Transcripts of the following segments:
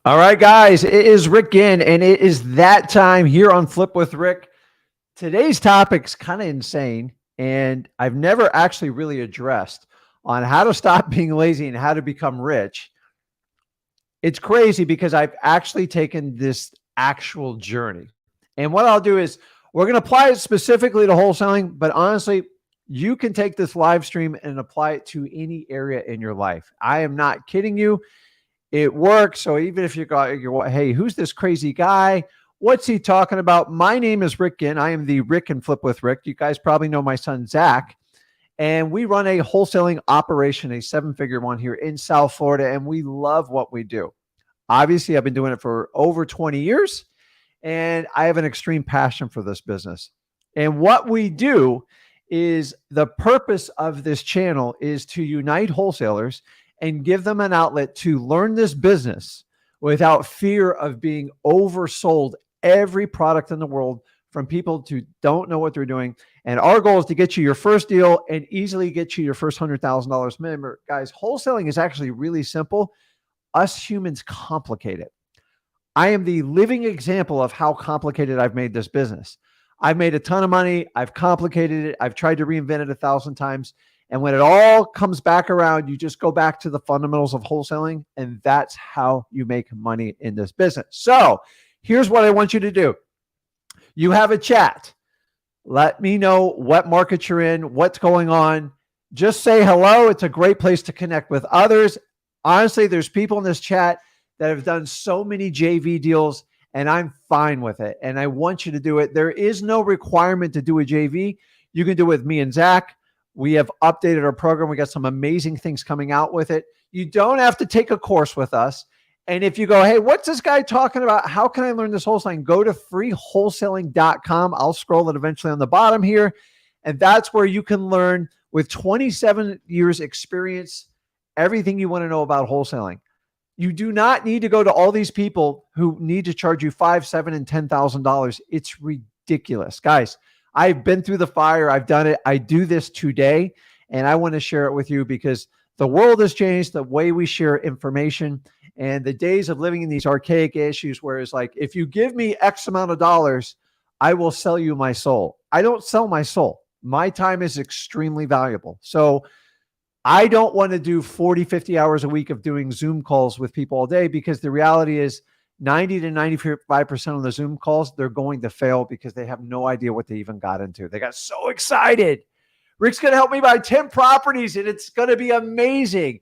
All right, guys, it is Rick Ginn, and it is that time here on Flip with Rick. Today's topic's kind of insane, and I've never actually really addressed on how to stop being lazy and how to become rich. It's crazy because I've actually taken this actual journey. And what I'll do is we're going to apply it specifically to wholesaling, but honestly, you can take this live stream and apply it to any area in your life. I am not kidding you. It works. So even if you're, hey, who's this crazy guy? What's he talking about? My name is Rick Ginn. I am the Rick and Flip with Rick. You guys probably know my son, Zach. And we run a wholesaling operation, a seven-figure one here in South Florida, and we love what we do. Obviously, I've been doing it for over 20 years, and I have an extreme passion for this business. And what we do is the purpose of this channel is to unite wholesalers and give them an outlet to learn this business without fear of being oversold every product in the world from people who don't know what they're doing. And our goal is to get you your first deal and easily get you your first $100,000. Remember, guys, wholesaling is actually really simple. Us humans complicate it. I am the living example of how complicated I've made this business. I've made a ton of money. I've complicated it. I've tried to reinvent it 1,000 times. And when it all comes back around, you just go back to the fundamentals of wholesaling, and that's how you make money in this business. So here's what I want you to do. You have a chat. Let me know what market you're in, what's going on. Just say hello. It's a great place to connect with others. Honestly, there's people in this chat that have done so many JV deals, and I'm fine with it. And I want you to do it. There is no requirement to do a JV. You can do it with me and Zach. We have updated our program. We got some amazing things coming out with it. You don't have to take a course with us. And if you go, hey, what's this guy talking about? How can I learn this wholesaling? Go to freewholesaling.com. I'll scroll it eventually on the bottom here. And that's where you can learn with 27 years experience, everything you want to know about wholesaling. You do not need to go to all these people who need to charge you $5,000, $7,000, and $10,000. It's ridiculous. Guys, I've been through the fire. I've done it. I do this today, and I want to share it with you because the world has changed, the way we share information, and the days of living in these archaic issues where it's like, if you give me X amount of dollars, I will sell you my soul. I don't sell my soul. My time is extremely valuable. So I don't want to do 40, 50 hours a week of doing Zoom calls with people all day, because the reality is 90 to 95% of the Zoom calls, they're going to fail because they have no idea what they even got into. They got so excited. Rick's going to help me buy 10 properties and it's going to be amazing.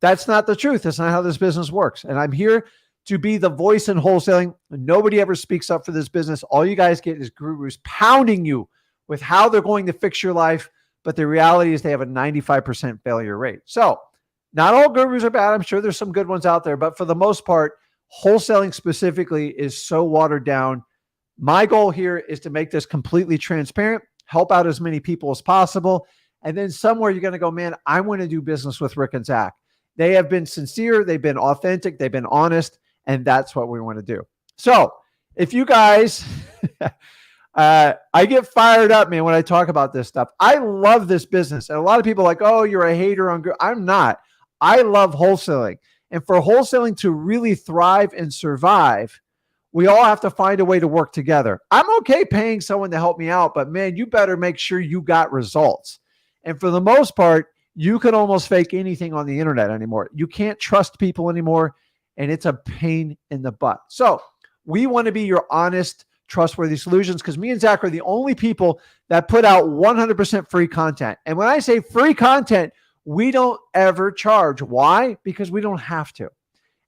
That's not the truth. That's not how this business works. And I'm here to be the voice in wholesaling. Nobody ever speaks up for this business. All you guys get is gurus pounding you with how they're going to fix your life. But the reality is they have a 95% failure rate. So not all gurus are bad. I'm sure there's some good ones out there. But for the most part, wholesaling specifically is so watered down. My goal here is to make this completely transparent, help out as many people as possible. And then somewhere you're going to go, man, I want to do business with Rick and Zach. They have been sincere. They've been authentic. They've been honest. And that's what we want to do. So if you guys, I get fired up, man, when I talk about this stuff. I love this business. And a lot of people are like, oh, you're a hater on good. I'm not. I love wholesaling. And for wholesaling to really thrive and survive, we all have to find a way to work together. I'm okay paying someone to help me out, but man, you better make sure you got results. And for the most part, you can almost fake anything on the internet anymore. You can't trust people anymore, and it's a pain in the butt. So we want to be your honest, trustworthy solutions, because me and Zach are the only people that put out 100% free content. And when I say free content, we don't ever charge. Why? Because we don't have to.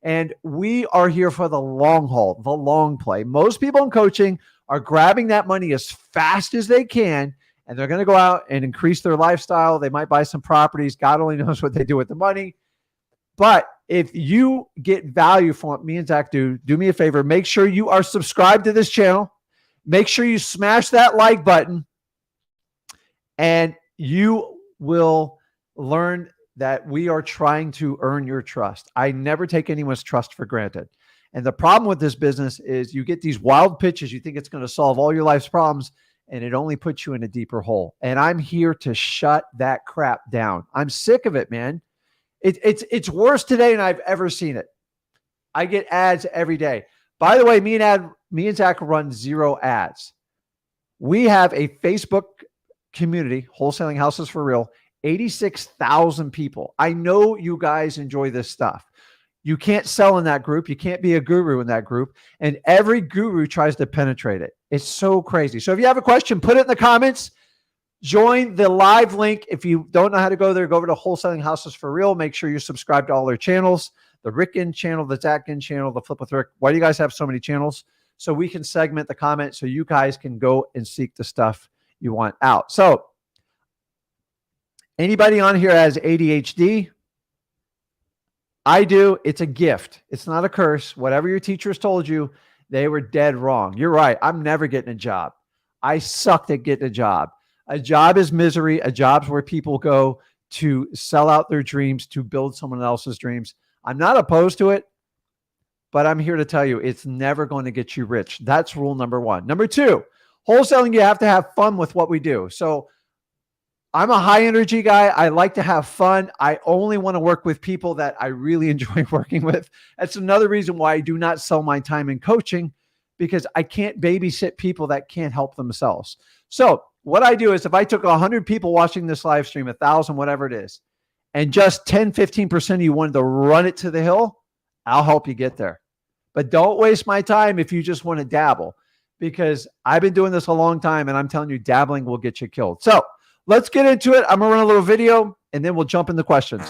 And we are here for the long haul, the long play. Most people in coaching are grabbing that money as fast as they can, and they're going to go out and increase their lifestyle. They might buy some properties. God only knows what they do with the money. But if you get value from what me and Zach do me a favor. Make sure you are subscribed to this channel. Make sure you smash that like button, and you will learn that we are trying to earn your trust. I never take anyone's trust for granted. And the problem with this business is you get these wild pitches. You think it's going to solve all your life's problems, and it only puts you in a deeper hole. And I'm here to shut that crap down. I'm sick of it, man. It's worse today than I've ever seen it. I get ads every day. By the way, me and Zach run 0 ads. We have a Facebook community, Wholesaling Houses for Real, 86,000 people. I know you guys enjoy this stuff. You can't sell in that group. You can't be a guru in that group. And every guru tries to penetrate it. It's so crazy. So if you have a question, put it in the comments. Join the live link. If you don't know how to go there, go over to Wholesaling Houses for Real. Make sure you subscribe to all their channels, the Rick Ginn channel, the Zach Ginn channel, the Flip with Rick. Why do you guys have so many channels? So we can segment the comments so you guys can go and seek the stuff you want out. So anybody on here has ADHD? I do. It's a gift. It's not a curse. Whatever your teachers told you, they were dead wrong. You're right. I'm never getting a job. I sucked at getting a job. A job is misery. A job's where people go to sell out their dreams, to build someone else's dreams. I'm not opposed to it, but I'm here to tell you it's never going to get you rich. That's rule number 1. Number 2, wholesaling, you have to have fun with what we do. So I'm a high energy guy. I like to have fun. I only want to work with people that I really enjoy working with. That's another reason why I do not sell my time in coaching, because I can't babysit people that can't help themselves. So what I do is if I took 100 people watching this live stream, 1,000, whatever it is, and just 10, 15% of you wanted to run it to the hill, I'll help you get there. But don't waste my time if you just want to dabble, because I've been doing this a long time and I'm telling you, dabbling will get you killed. So let's get into it. I'm going to run a little video and then we'll jump into questions.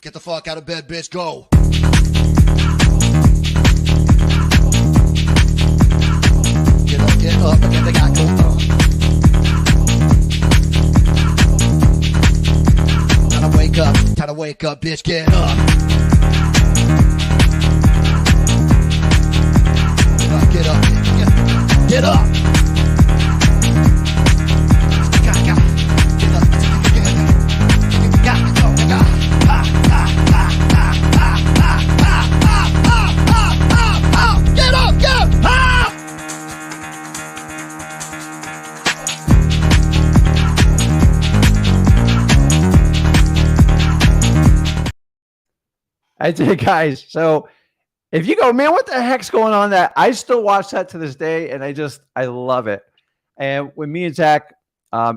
Get the fuck out of bed, bitch. Go. Get up, and then they got go on. Time to wake up, bitch. Get up. Get up. Get up. I did, guys. So if you go, man, what the heck's going on? That I still watch that to this day, and I love it. And when me and Zach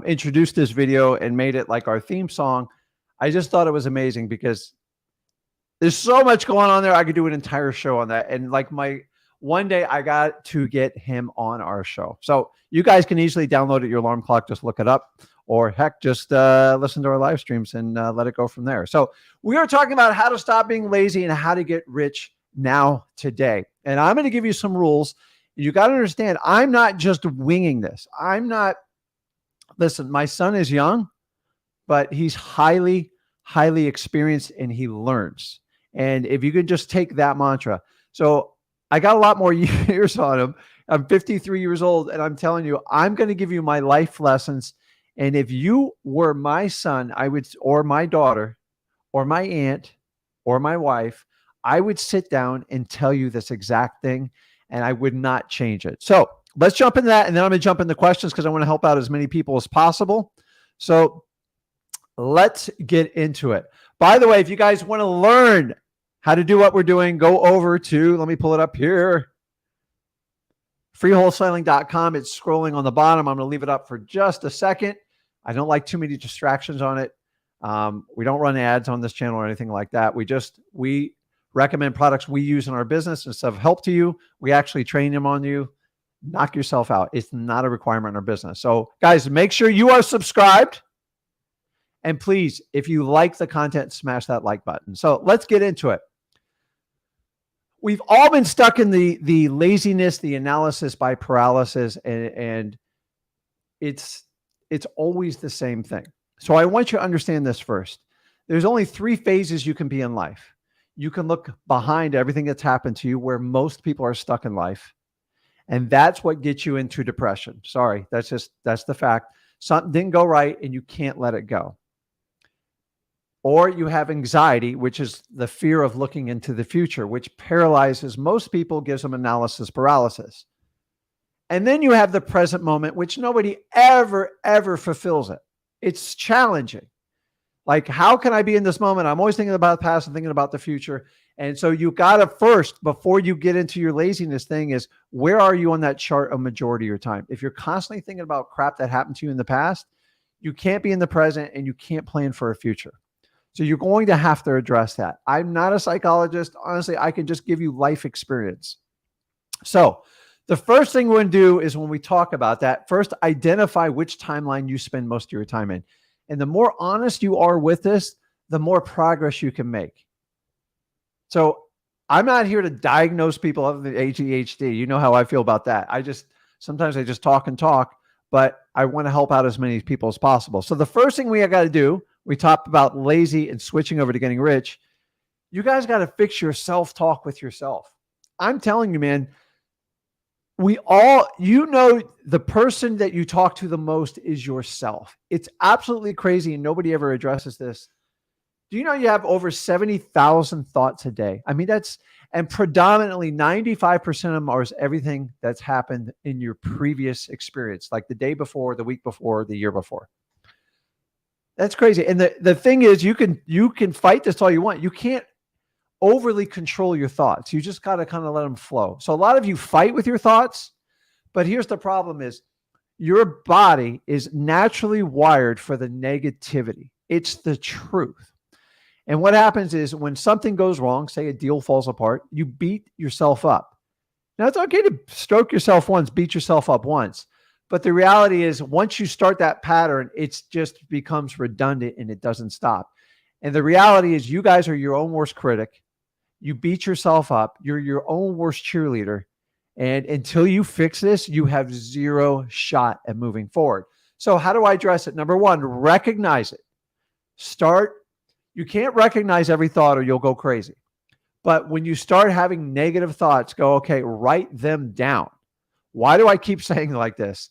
introduced this video and made it like our theme song, I just thought it was amazing because there's so much going on there. I could do an entire show on that. And like one day I got to get him on our show. So you guys can easily download it, your alarm clock, just look it up. Or heck, just listen to our live streams and let it go from there. So we are talking about how to stop being lazy and how to get rich now today. And I'm going to give you some rules. You got to understand, I'm not just winging this. Listen, my son is young, but he's highly, highly experienced and he learns. And if you could just take that mantra. So I got a lot more years on him. I'm 53 years old and I'm telling you, I'm going to give you my life lessons. And if you were my son, or my daughter, or my aunt, or my wife, I would sit down and tell you this exact thing, and I would not change it. So let's jump into that, and then I'm going to jump into questions because I want to help out as many people as possible. So let's get into it. By the way, if you guys want to learn how to do what we're doing, go over to, let me pull it up here, freewholesaling.com. It's scrolling on the bottom. I'm going to leave it up for just a second. I don't like too many distractions on it. We don't run ads on this channel or anything like that. We recommend products we use in our business instead of help to you. We actually train them on you. Knock yourself out. It's not a requirement in our business. So guys, make sure you are subscribed. And please, if you like the content, smash that like button. So let's get into it. We've all been stuck in the laziness, the analysis by paralysis, and it's always the same thing. So I want you to understand this first. There's only 3 phases you can be in life. You can look behind everything that's happened to you where most people are stuck in life. And that's what gets you into depression. Sorry, that's the fact. Something didn't go right and you can't let it go. Or you have anxiety, which is the fear of looking into the future, which paralyzes most people, gives them analysis paralysis. And then you have the present moment, which nobody ever fulfills it. It's challenging. Like, how can I be in this moment? I'm always thinking about the past and thinking about the future. And so you got to first, before you get into your laziness thing, is where are you on that chart a majority of your time? If you're constantly thinking about crap that happened to you in the past, you can't be in the present and you can't plan for a future. So you're going to have to address that. I'm not a psychologist. Honestly, I can just give you life experience. So the first thing we're going to do is, when we talk about that, first identify which timeline you spend most of your time in. And the more honest you are with this, the more progress you can make. So I'm not here to diagnose people other than ADHD. You know how I feel about that. Sometimes I just talk and talk, but I want to help out as many people as possible. So the first thing we got to do, we talked about lazy and switching over to getting rich. You guys got to fix your self-talk with yourself. I'm telling you, man, the person that you talk to the most is yourself. It's absolutely crazy, and nobody ever addresses this. Do you know you have over 70,000 thoughts a day? I mean, and predominantly 95% of them are everything that's happened in your previous experience, like the day before, the week before, the year before. That's crazy. And the thing is, you can fight this all you want. You can't overly control your thoughts. You just got to kind of let them flow. So a lot of you fight with your thoughts, but here's the problem: is your body is naturally wired for the negativity. It's the truth. And what happens is, when something goes wrong, say a deal falls apart, you beat yourself up. Now, it's okay to stroke yourself once, beat yourself up once. But the reality is, once you start that pattern, it just becomes redundant and it doesn't stop. And the reality is, you guys are your own worst critic. You beat yourself up. You're your own worst cheerleader. And until you fix this, you have zero shot at moving forward. So how do I address it? Number one, recognize it. You can't recognize every thought or you'll go crazy. But when you start having negative thoughts, go, okay, write them down. Why do I keep saying like this?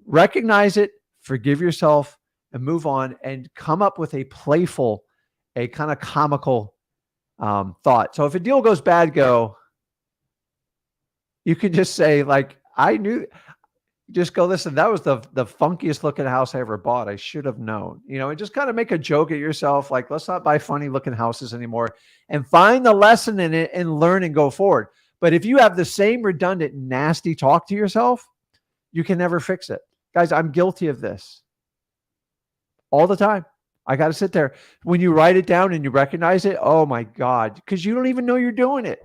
Recognize it, forgive yourself, and move on, and come up with a playful, a kind of comical thought. So if a deal goes bad, you can just say, like, just go, listen, that was the funkiest looking house I ever bought. I should have known, and just kind of make a joke at yourself. Like, let's not buy funny looking houses anymore, and find the lesson in it and learn and go forward. But if you have the same redundant, nasty talk to yourself, you can never fix it. Guys, I'm guilty of this all the time. I got to sit there. When you write it down and you recognize it, oh my God, because you don't even know you're doing it.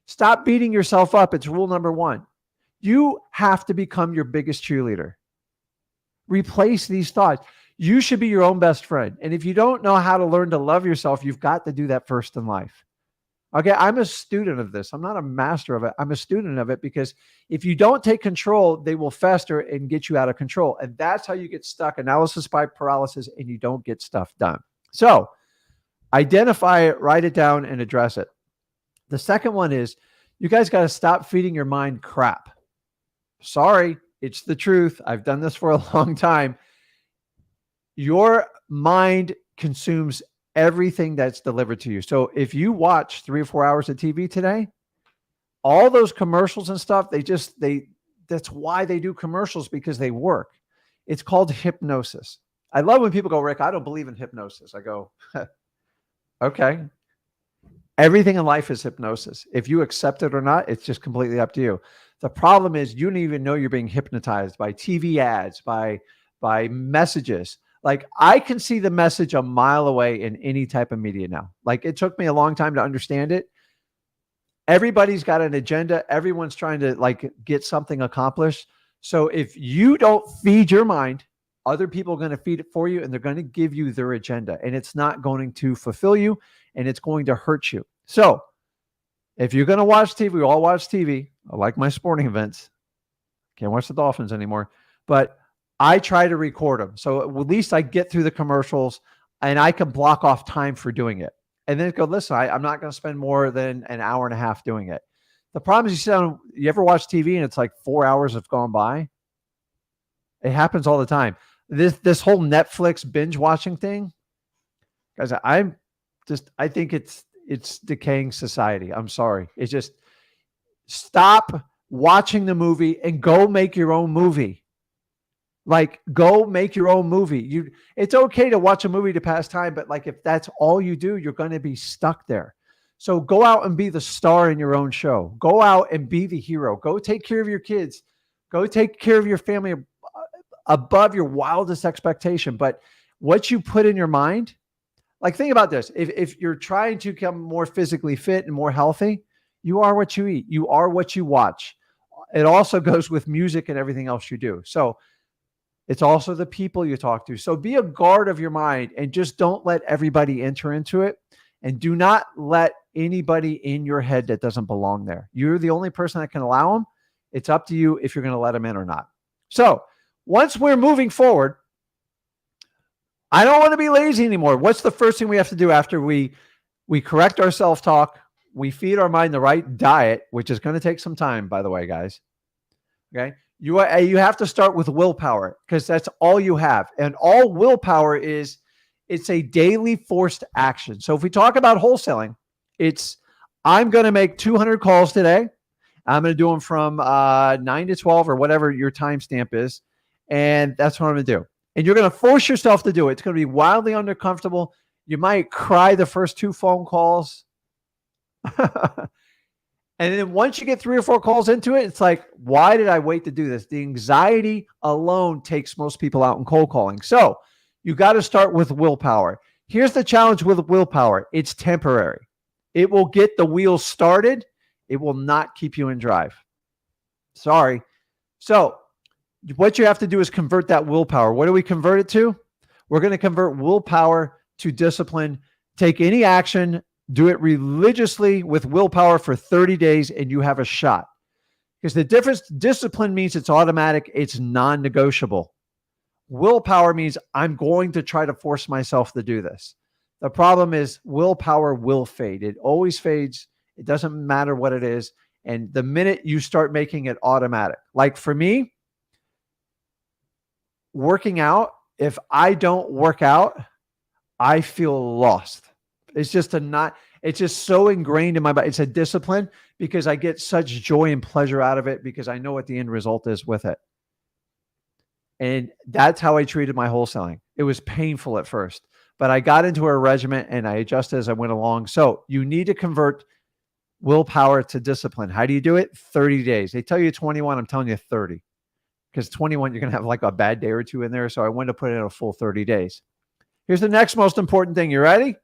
Stop beating yourself up. It's rule number one. You have to become your biggest cheerleader. Replace these thoughts. You should be your own best friend. And if you don't know how to learn to love yourself, you've got to do that first in life. Okay, I'm a student of this. I'm not a master of it. I'm a student of it, because if you don't take control, they will fester and get you out of control. And that's how you get stuck, analysis by paralysis, and you don't get stuff done. So identify it, write it down, and address it. The second one is, you guys got to stop feeding your mind crap. Sorry, it's the truth. I've done this for a long time. Your mind consumes everything that's delivered to you. So if you watch 3 or 4 hours of TV today, all those commercials and stuff, that's why they do commercials, because they work. It's called hypnosis. I love when people go, Rick, I don't believe in hypnosis. I go, okay. Everything in life is hypnosis. If you accept it or not, it's just completely up to you. The problem is, you don't even know you're being hypnotized by TV ads, by messages. Like, I can see the message a mile away in any type of media now. Like, it took me a long time to understand it. Everybody's got an agenda. Everyone's trying to get something accomplished. So if you don't feed your mind, other people are going to feed it for you, and they're going to give you their agenda, and it's not going to fulfill you, and it's going to hurt you. So if you're going to watch TV, we all watch TV. I like my sporting events. Can't watch the Dolphins anymore, but I try to record them. So at least I get through the commercials and I can block off time for doing it. And then go, listen, I'm not going to spend more than an hour and a half doing it. The problem is, you ever watch TV and it's like 4 hours have gone by? It happens all the time. This whole Netflix binge watching thing, guys, I think it's decaying society. I'm sorry. It's just, stop watching the movie and go make your own movie. Like, go make your own movie. It's okay to watch a movie to pass time, but like if that's all you do, you're going to be stuck there. So go out and be the star in your own show. Go out and be the hero. Go take care of your kids. Go take care of your family above your wildest expectation. But what you put in your mind, like think about this. If you're trying to become more physically fit and more healthy, you are what you eat. You are what you watch. It also goes with music and everything else you do. So it's also the people you talk to. So be a guard of your mind and just don't let everybody enter into it. And do not let anybody in your head that doesn't belong there. You're the only person that can allow them. It's up to you if you're going to let them in or not. So once we're moving forward, I don't want to be lazy anymore. What's the first thing we have to do after we correct our self-talk? We feed our mind the right diet, which is going to take some time, by the way, guys. Okay. You have to start with willpower because that's all you have. And all willpower is, it's a daily forced action. So if we talk about wholesaling, I'm going to make 200 calls today. I'm going to do them from 9 to 12 or whatever your timestamp is. And that's what I'm going to do. And you're going to force yourself to do it. It's going to be wildly uncomfortable. You might cry the first 2 phone calls. And then once you get 3 or 4 calls into it, it's like, why did I wait to do this? The anxiety alone takes most people out in cold calling. So you got to start with willpower. Here's the challenge with willpower. It's temporary. It will get the wheels started. It will not keep you in drive. Sorry. So what you have to do is convert that willpower. What do we convert it to? We're going to convert willpower to discipline. Take any action. Do it religiously with willpower for 30 days and you have a shot. Because the difference, discipline means it's automatic. It's non-negotiable. Willpower means I'm going to try to force myself to do this. The problem is willpower will fade. It always fades. It doesn't matter what it is. And the minute you start making it automatic, like for me, working out, if I don't work out, I feel lost. It's just it's just so ingrained in my body. It's a discipline because I get such joy and pleasure out of it because I know what the end result is with it. And that's how I treated my wholesaling. It was painful at first, but I got into a regimen and I adjusted as I went along. So you need to convert willpower to discipline. How do you do it? 30 days. They tell you 21. I'm telling you 30 because 21, you're going to have like a bad day or 2 in there. So I wanted to put in a full 30 days. Here's the next most important thing. You ready?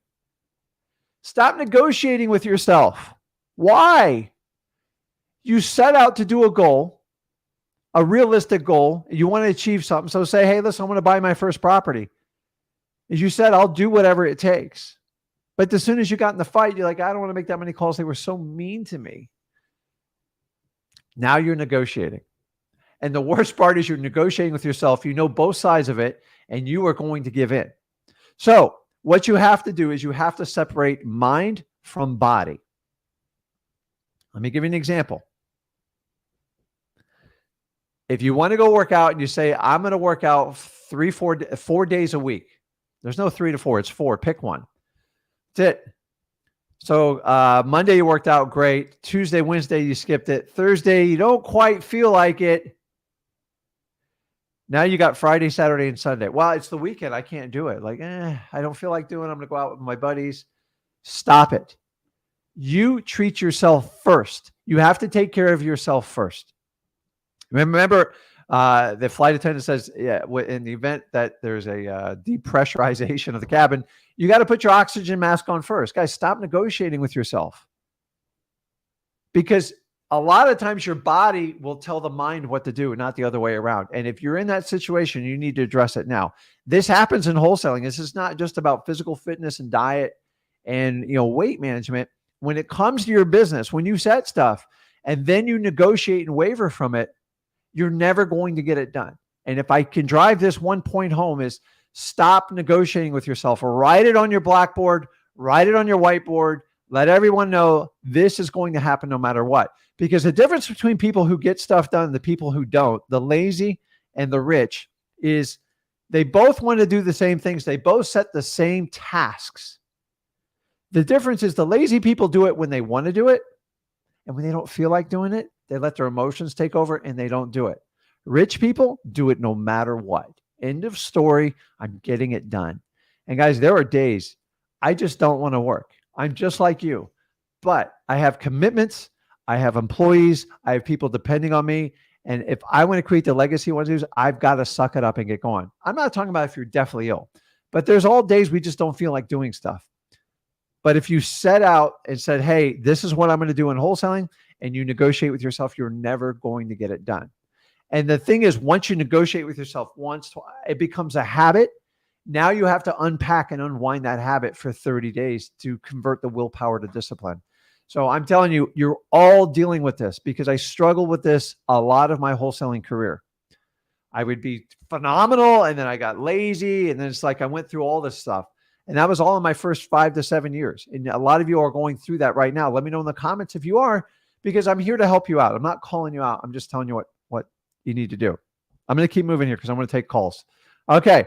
Stop negotiating with yourself. Why? You set out to do a goal, a realistic goal. You want to achieve something. So say, hey, listen, I want to buy my first property. As you said, I'll do whatever it takes. But as soon as you got in the fight, you're like, I don't want to make that many calls. They were so mean to me. Now you're negotiating. And the worst part is you're negotiating with yourself. You know both sides of it, and you are going to give in. So what you have to do is you have to separate mind from body. Let me give you an example. If you want to go work out and you say, I'm going to work out 4 days a week. There's no 3 to 4. It's 4. Pick one. That's it. So Monday you worked out great. Tuesday, Wednesday you skipped it. Thursday you don't quite feel like it. Now you got Friday, Saturday, and Sunday. Well, it's the weekend. I can't do it. Like, I don't feel like doing it. I'm going to go out with my buddies. Stop it. You treat yourself first. You have to take care of yourself first. Remember, the flight attendant says, yeah, in the event that there's a depressurization of the cabin, you got to put your oxygen mask on first. Guys, stop negotiating with yourself. Because a lot of times your body will tell the mind what to do, not the other way around. And if you're in that situation, you need to address it now. This happens in wholesaling. This is not just about physical fitness and diet and weight management. When it comes to your business, when you set stuff and then you negotiate and waver from it, you're never going to get it done. And if I can drive this one point home is stop negotiating with yourself. Write it on your blackboard, write it on your whiteboard. Let everyone know this is going to happen no matter what. Because the difference between people who get stuff done and the people who don't, the lazy and the rich, is they both want to do the same things. They both set the same tasks. The difference is the lazy people do it when they want to do it. And when they don't feel like doing it, They let their emotions take over and they don't do it. Rich people do it no matter what. End of story. I'm getting it done. And guys, there are days I just don't want to work. I'm just like you, but I have commitments. I have employees. I have people depending on me. And if I want to create the legacy I want to do, I've got to suck it up and get going. I'm not talking about if you're deathly ill, but there's all days we just don't feel like doing stuff. But if you set out and said, hey, this is what I'm going to do in wholesaling, and you negotiate with yourself, you're never going to get it done. And the thing is, once you negotiate with yourself once, it becomes a habit. Now you have to unpack and unwind that habit for 30 days to convert the willpower to discipline. So I'm telling you, you're all dealing with this because I struggled with this a lot of my wholesaling career. I would be phenomenal, and then I got lazy, and then it's like I went through all this stuff. And that was all in my first 5 to 7 years. And a lot of you are going through that right now. Let me know in the comments if you are, because I'm here to help you out. I'm not calling you out. I'm just telling you what you need to do. I'm going to keep moving here because I'm going to take calls. Okay.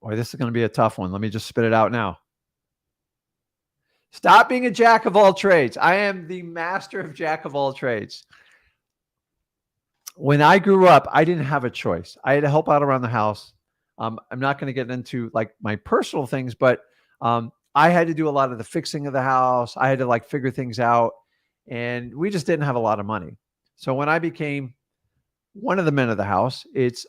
Boy, this is going to be a tough one. Let me just spit it out now. Stop being a jack of all trades. I am the master of jack of all trades. When I grew up, I didn't have a choice. I had to help out around the house. I'm not going to get into like my personal things, but I had to do a lot of the fixing of the house. I had to like figure things out, and we just didn't have a lot of money. So when I became one of the men of the house,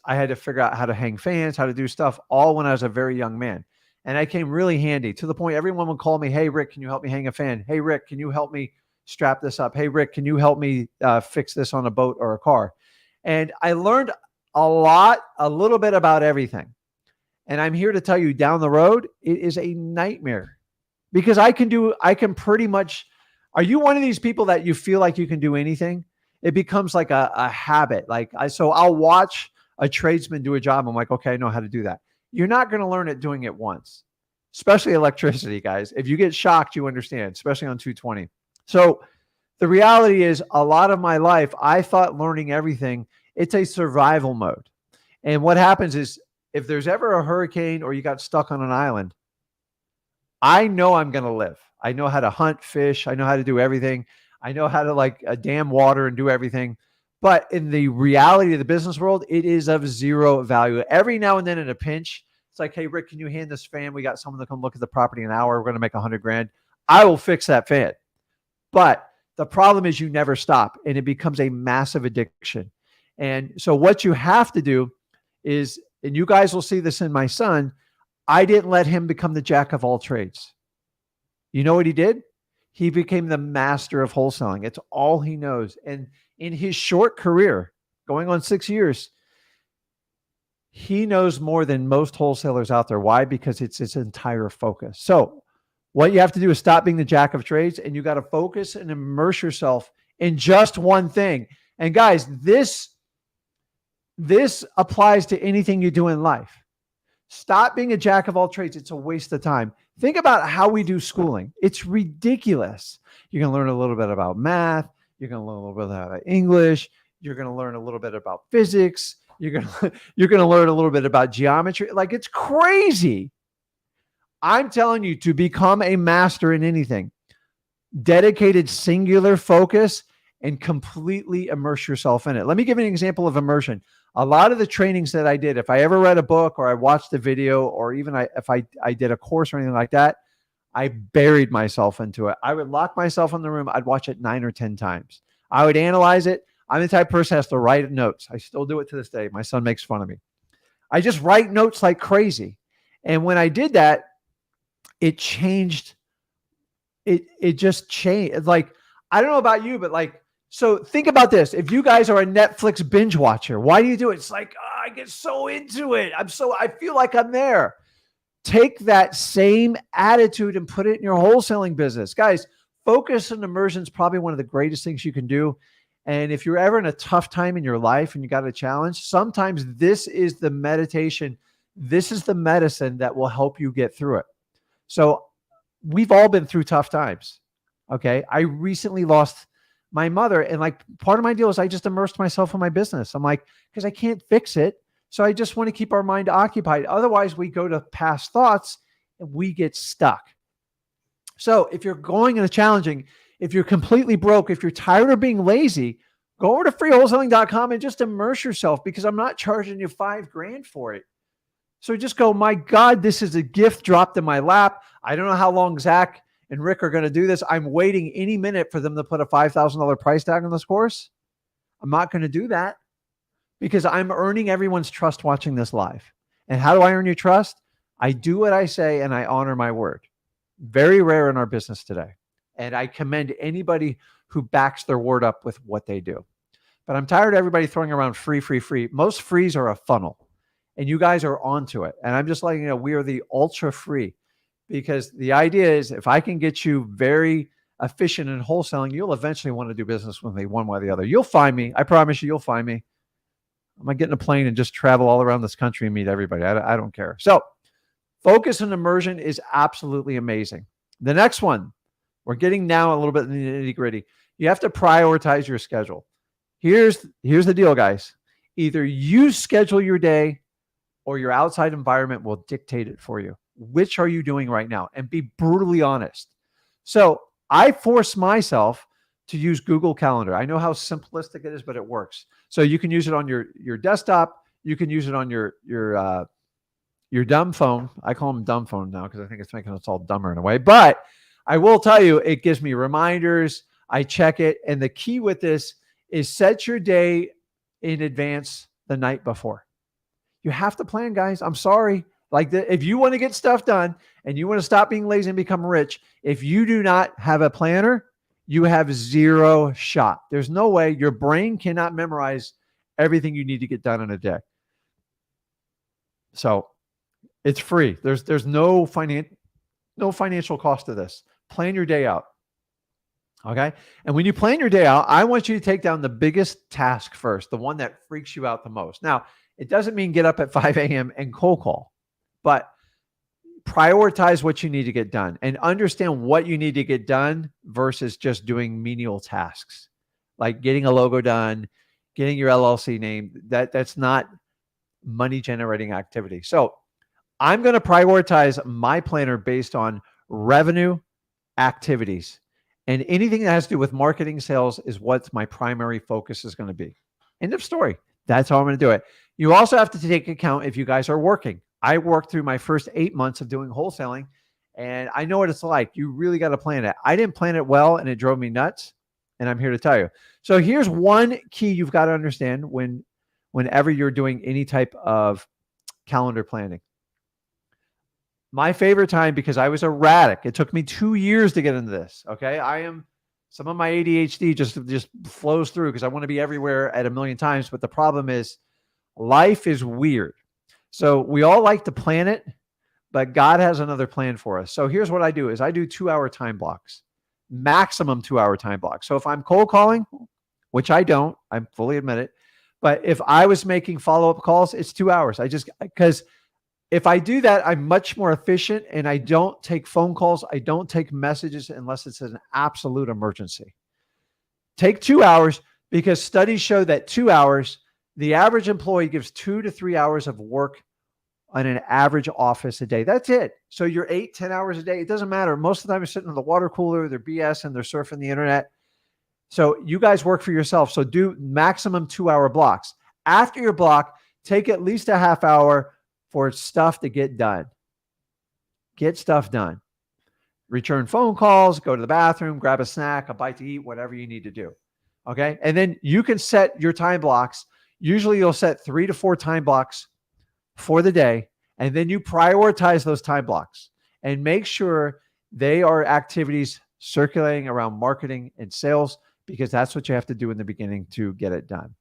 I had to figure out how to hang fans, how to do stuff, all when I was a very young man. And I came really handy to the point everyone would call me, hey, Rick, can you help me hang a fan? Hey, Rick, can you help me strap this up? Hey, Rick, can you help me fix this on a boat or a car? And I learned a little bit about everything. And I'm here to tell you down the road, it is a nightmare because I can pretty much, are you one of these people that you feel like you can do anything? It becomes like a habit. So I'll watch a tradesman do a job. I'm like, okay, I know how to do that. You're not going to learn it doing it once, especially electricity, guys. If you get shocked, you understand, especially on 220. So the reality is a lot of my life, I thought learning everything, it's a survival mode. And what happens is if there's ever a hurricane or you got stuck on an island, I know I'm going to live. I know how to hunt, fish. I know how to do everything. I know how to dam water and do everything. But in the reality of the business world, it is of zero value. Every now and then in a pinch, it's like, hey, Rick, can you hand this fan? We got someone to come look at the property in an hour. We're going to make $100,000. I will fix that fan. But the problem is you never stop, and it becomes a massive addiction. And so what you have to do is, and you guys will see this in my son, I didn't let him become the jack of all trades. You know what he did? He became the master of wholesaling. It's all he knows. And in his short career, going on 6 years, he knows more than most wholesalers out there. Why? Because it's his entire focus. So what you have to do is stop being the jack of trades, and you got to focus and immerse yourself in just one thing. And guys, this applies to anything you do in life. Stop being a jack of all trades. It's a waste of time. Think about how we do schooling. It's ridiculous. You're going to learn a little bit about math. You're going to learn a little bit about English. You're going to learn a little bit about physics. You're going to learn a little bit about geometry. Like, it's crazy. I'm telling you, to become a master in anything, dedicated, singular focus, and completely immerse yourself in it. Let me give you an example of immersion. A lot of the trainings that I did, if I ever read a book or I watched a video, or even if I did a course or anything like that, I buried myself into it. I would lock myself in the room. I'd watch it 9 or 10 times. I would analyze it. I'm the type of person that has to write notes. I still do it to this day. My son makes fun of me. I just write notes like crazy. And when I did that, it changed. It just changed. Like, I don't know about you, but so think about this. If you guys are a Netflix binge watcher, why do you do it? It's like, I get so into it. I feel like I'm there. Take that same attitude and put it in your wholesaling business. Guys, focus and immersion is probably one of the greatest things you can do. And if you're ever in a tough time in your life and you got a challenge, sometimes this is the meditation. This is the medicine that will help you get through it. So we've all been through tough times. Okay. I recently lost my mother, and part of my deal is I just immersed myself in my business. I'm like, because I can't fix it. So I just want to keep our mind occupied. Otherwise we go to past thoughts and we get stuck. So if you're going in a challenging, If you're completely broke, if you're tired of being lazy, go over to freewholesaling.com and just immerse yourself, because I'm not charging you $5,000 for it. So just go, my God, this is a gift dropped in my lap. I don't know how long Zach and Rick are going to do this. I'm waiting any minute for them to put a $5,000 price tag on this course. I'm not going to do that, because I'm earning everyone's trust watching this live. And how do I earn your trust? I do what I say and I honor my word. Very rare in our business today. And I commend anybody who backs their word up with what they do. But I'm tired of everybody throwing around free, free, free. Most frees are a funnel, and you guys are onto it. And I'm just letting you know, we are the ultra free, because the idea is if I can get you very efficient in wholesaling, you'll eventually want to do business with me one way or the other. You'll find me. I promise you, you'll find me. I might get in a plane and just travel all around this country and meet everybody. I don't care. So focus and immersion is absolutely amazing. The next one, we're getting now a little bit in the nitty gritty. You have to prioritize your schedule. Here's the deal, guys. Either you schedule your day or your outside environment will dictate it for you. Which are you doing right now? And be brutally honest. So I force myself to use Google Calendar. I know how simplistic it is, but it works. So you can use it on your desktop. You can use it on your dumb phone. I call them dumb phone now because I think it's making us all dumber in a way. But I will tell you, it gives me reminders. I check it. And the key with this is set your day in advance the night before. You have to plan, guys. I'm sorry. If you want to get stuff done and you want to stop being lazy and become rich, if you do not have a planner, you have zero shot. There's no way. Your brain cannot memorize everything you need to get done in a day. So it's free. There's no financial cost to this. Plan your day out. Okay. And when you plan your day out, I want you to take down the biggest task first, the one that freaks you out the most. Now, it doesn't mean get up at 5 a.m. and cold call, but prioritize what you need to get done and understand what you need to get done versus just doing menial tasks like getting a logo done, getting your LLC named. That's not money generating activity. So I'm going to prioritize my planner based on revenue, activities, and anything that has to do with marketing, sales is what my primary focus is going to be. End of story. That's how I'm going to do it. You also have to take account if you guys are working. I worked through my first 8 months of doing wholesaling, and I know what it's like. You really got to plan it. I didn't plan it well, and it drove me nuts, and I'm here to tell you. So here's one key you've got to understand whenever you're doing any type of calendar planning. My favorite time, because I was erratic. It took me 2 years to get into this. Okay. Some of my ADHD just flows through because I want to be everywhere at a million times. But the problem is life is weird. So we all like to plan it, but God has another plan for us. So here's what I do is I do 2-hour time blocks, maximum 2-hour time blocks. So if I'm cold calling, which I don't, I fully admit it. But if I was making follow-up calls, it's 2 hours. Because if I do that, I'm much more efficient and I don't take phone calls. I don't take messages unless it's an absolute emergency. Take 2 hours because studies show that 2 hours, the average employee gives 2 to 3 hours of work on an average office a day. That's it. So you're 8-10 hours a day. It doesn't matter. Most of the time you're sitting in the water cooler, they're BS and they're surfing the internet. So you guys work for yourself. So do maximum 2-hour blocks. After your block, take at least a half hour for stuff to get done. Get stuff done. Return phone calls, go to the bathroom, grab a snack, a bite to eat, whatever you need to do. Okay. And then you can set your time blocks. Usually you'll set 3 to 4 time blocks for the day. And then you prioritize those time blocks and make sure they are activities circulating around marketing and sales, because that's what you have to do in the beginning to get it done.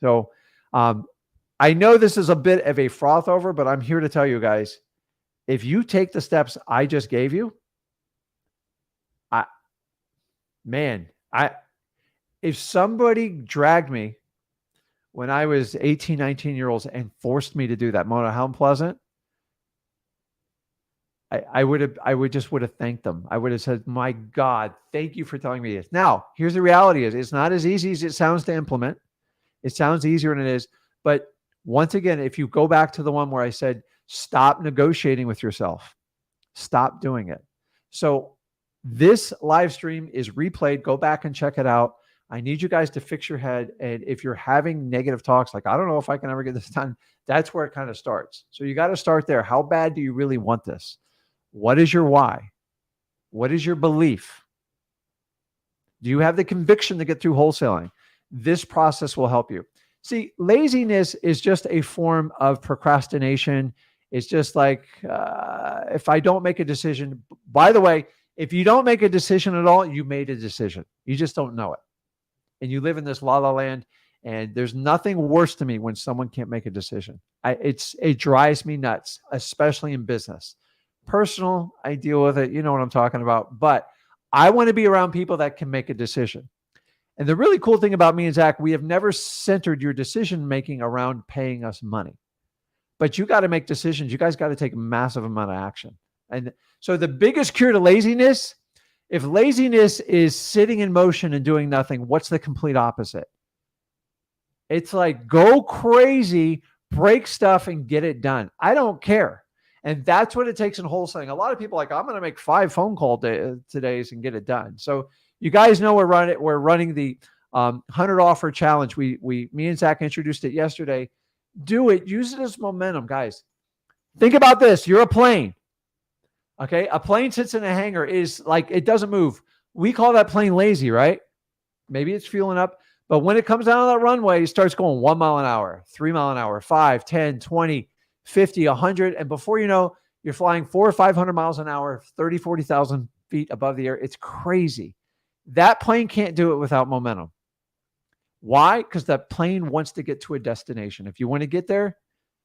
So, I know this is a bit of a froth over, but I'm here to tell you guys, if you take the steps I just gave you, if somebody dragged me when I was 18, 19 years old and forced me to do that, Mona, how unpleasant, I would have thanked them. I would have said, my God, thank you for telling me this. Now, here's the reality is it's not as easy as it sounds to implement. It sounds easier than it is, but once again, if you go back to the one where I said, stop negotiating with yourself, stop doing it. So This live stream is replayed. Go back and check it out. I need you guys to fix your head. And if you're having negative talks, like, I don't know if I can ever get this done, that's where it kind of starts. So you got to start there. How bad do you really want this? What is your why? What is your belief? Do you have the conviction to get through wholesaling? This process will help you. See, laziness is just a form of procrastination. It's just like, if I don't make a decision, by the way, if you don't make a decision at all, you made a decision. You just don't know it. And you live in this la la land, and there's nothing worse to me when someone can't make a decision. It drives me nuts, especially in business. Personal, I deal with it. You know what I'm talking about. But I want to be around people that can make a decision. And the really cool thing about me and Zach, we have never centered your decision making around paying us money. But you got to make decisions. You guys got to take a massive amount of action. And so the biggest cure to laziness, if laziness is sitting in motion and doing nothing, what's the complete opposite? It's like, go crazy, break stuff and get it done. I don't care. And that's what it takes in wholesaling. A lot of people are like, I'm going to make 5 phone call todays and get it done. So you guys know we're running the 100 offer challenge. Me and Zach introduced it yesterday. Do it. Use it as momentum, guys. Think about this. You're a plane. Okay. A plane sits in a hangar, is like, it doesn't move. We call that plane lazy, right? Maybe it's fueling up, but when it comes down on that runway, it starts going 1 mile an hour, 3 mile an hour, 5, 10, 20, 50, 100. And before you know, you're flying 400 or 500 miles an hour, 30, 40,000 feet above the air. It's crazy. That plane can't do it without momentum. Why? Because that plane wants to get to a destination. If you want to get there,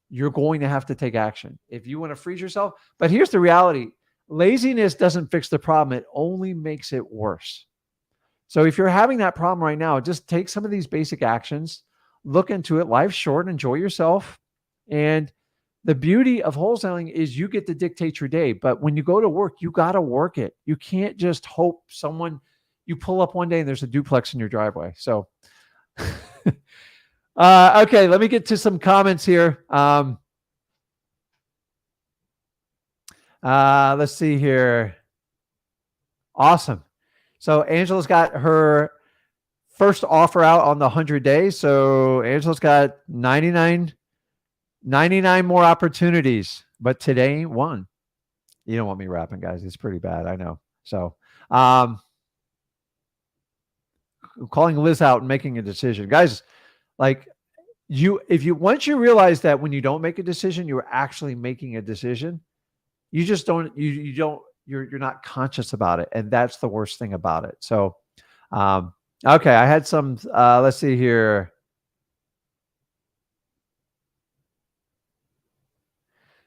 you're going to have to take action. If you want to freeze yourself, but here's the reality. Laziness doesn't fix the problem. It only makes it worse. So if you're having that problem right now, just take some of these basic actions, look into it. Life's short, enjoy yourself. And the beauty of wholesaling is you get to dictate your day. But when you go to work, you got to work it. You can't just hope you pull up one day and there's a duplex in your driveway. So, okay, let me get to some comments here. Let's see here. Awesome. So Angela's got her first offer out on the 100 days. So Angela's got 99 more opportunities, but today ain't one. You don't want me rapping, guys. It's pretty bad. I know. So, calling Liz out and making a decision, guys, like once you realize that when you don't make a decision, you're actually making a decision. You just don't, you're not conscious about it. And that's the worst thing about it. So, okay. I had some, let's see here.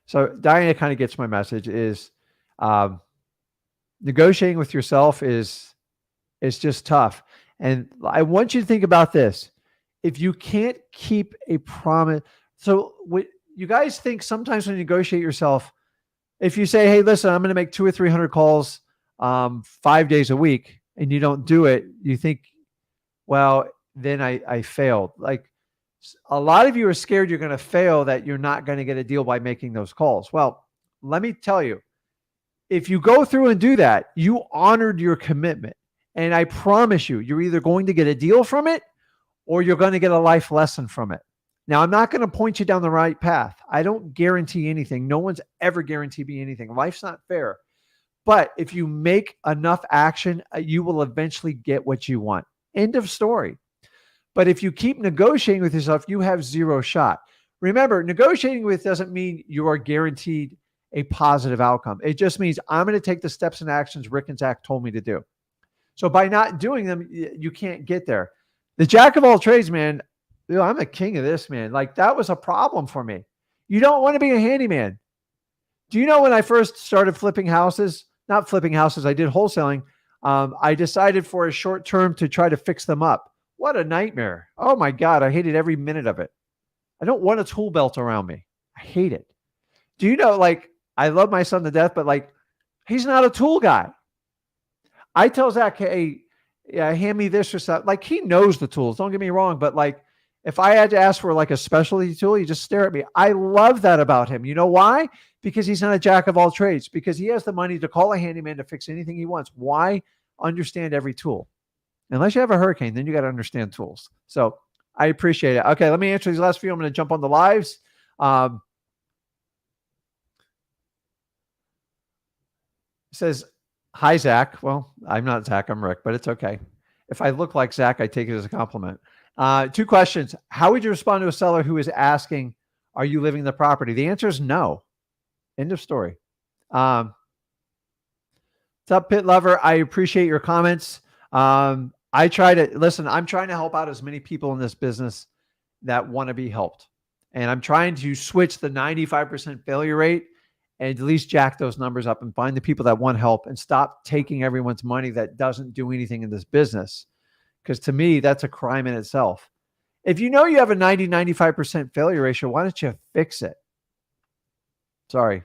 So Diana kind of gets my message is, negotiating with yourself is just tough. And I want you to think about this. If you can't keep a promise, so what you guys think sometimes when you negotiate yourself, if you say, hey, listen, I'm going to make 200 or 300 calls 5 days a week, and you don't do it, you think, well, then I failed. Like a lot of you are scared you're going to fail, that you're not going to get a deal by making those calls. Well, let me tell you, if you go through and do that, you honored your commitment. And I promise you, you're either going to get a deal from it or you're going to get a life lesson from it. Now, I'm not going to point you down the right path. I don't guarantee anything. No one's ever guaranteed me anything. Life's not fair. But if you make enough action, you will eventually get what you want. End of story. But if you keep negotiating with yourself, you have zero shot. Remember, negotiating with doesn't mean you are guaranteed a positive outcome. It just means I'm going to take the steps and actions Rick and Zach told me to do. So by not doing them, you can't get there. The jack of all trades, man, I'm a king of this, man. Like that was a problem for me. You don't want to be a handyman. Do you know when I first started flipping houses, not flipping houses, I did wholesaling. I decided for a short term to try to fix them up. What a nightmare. Oh my God. I hated every minute of it. I don't want a tool belt around me. I hate it. Do you know, like, I love my son to death, but like, he's not a tool guy. I tell Zach, hey, hand me this or something. Like he knows the tools. Don't get me wrong, but like If I had to ask for like a specialty tool, you just stare at me. I love that about him. You know why? Because he's not a jack of all trades, because he has the money to call a handyman to fix anything he wants. Why understand every tool? Unless you have a hurricane, then you got to understand tools. So I appreciate it. Okay, let me answer these last few. I'm going to jump on the lives. Says, hi, Zach. Well, I'm not Zach, I'm Rick, but it's okay. If I look like Zach, I take it as a compliment. 2 questions. How would you respond to a seller who is asking, are you living in the property? The answer is no. End of story. What's up, Pit Lover? I appreciate your comments. I try to listen. I'm trying to help out as many people in this business that want to be helped. And I'm trying to switch the 95% failure rate and at least jack those numbers up and find the people that want help and stop taking everyone's money that doesn't do anything in this business. Because to me, that's a crime in itself. If you know you have a 95% failure ratio, why don't you fix it? Sorry.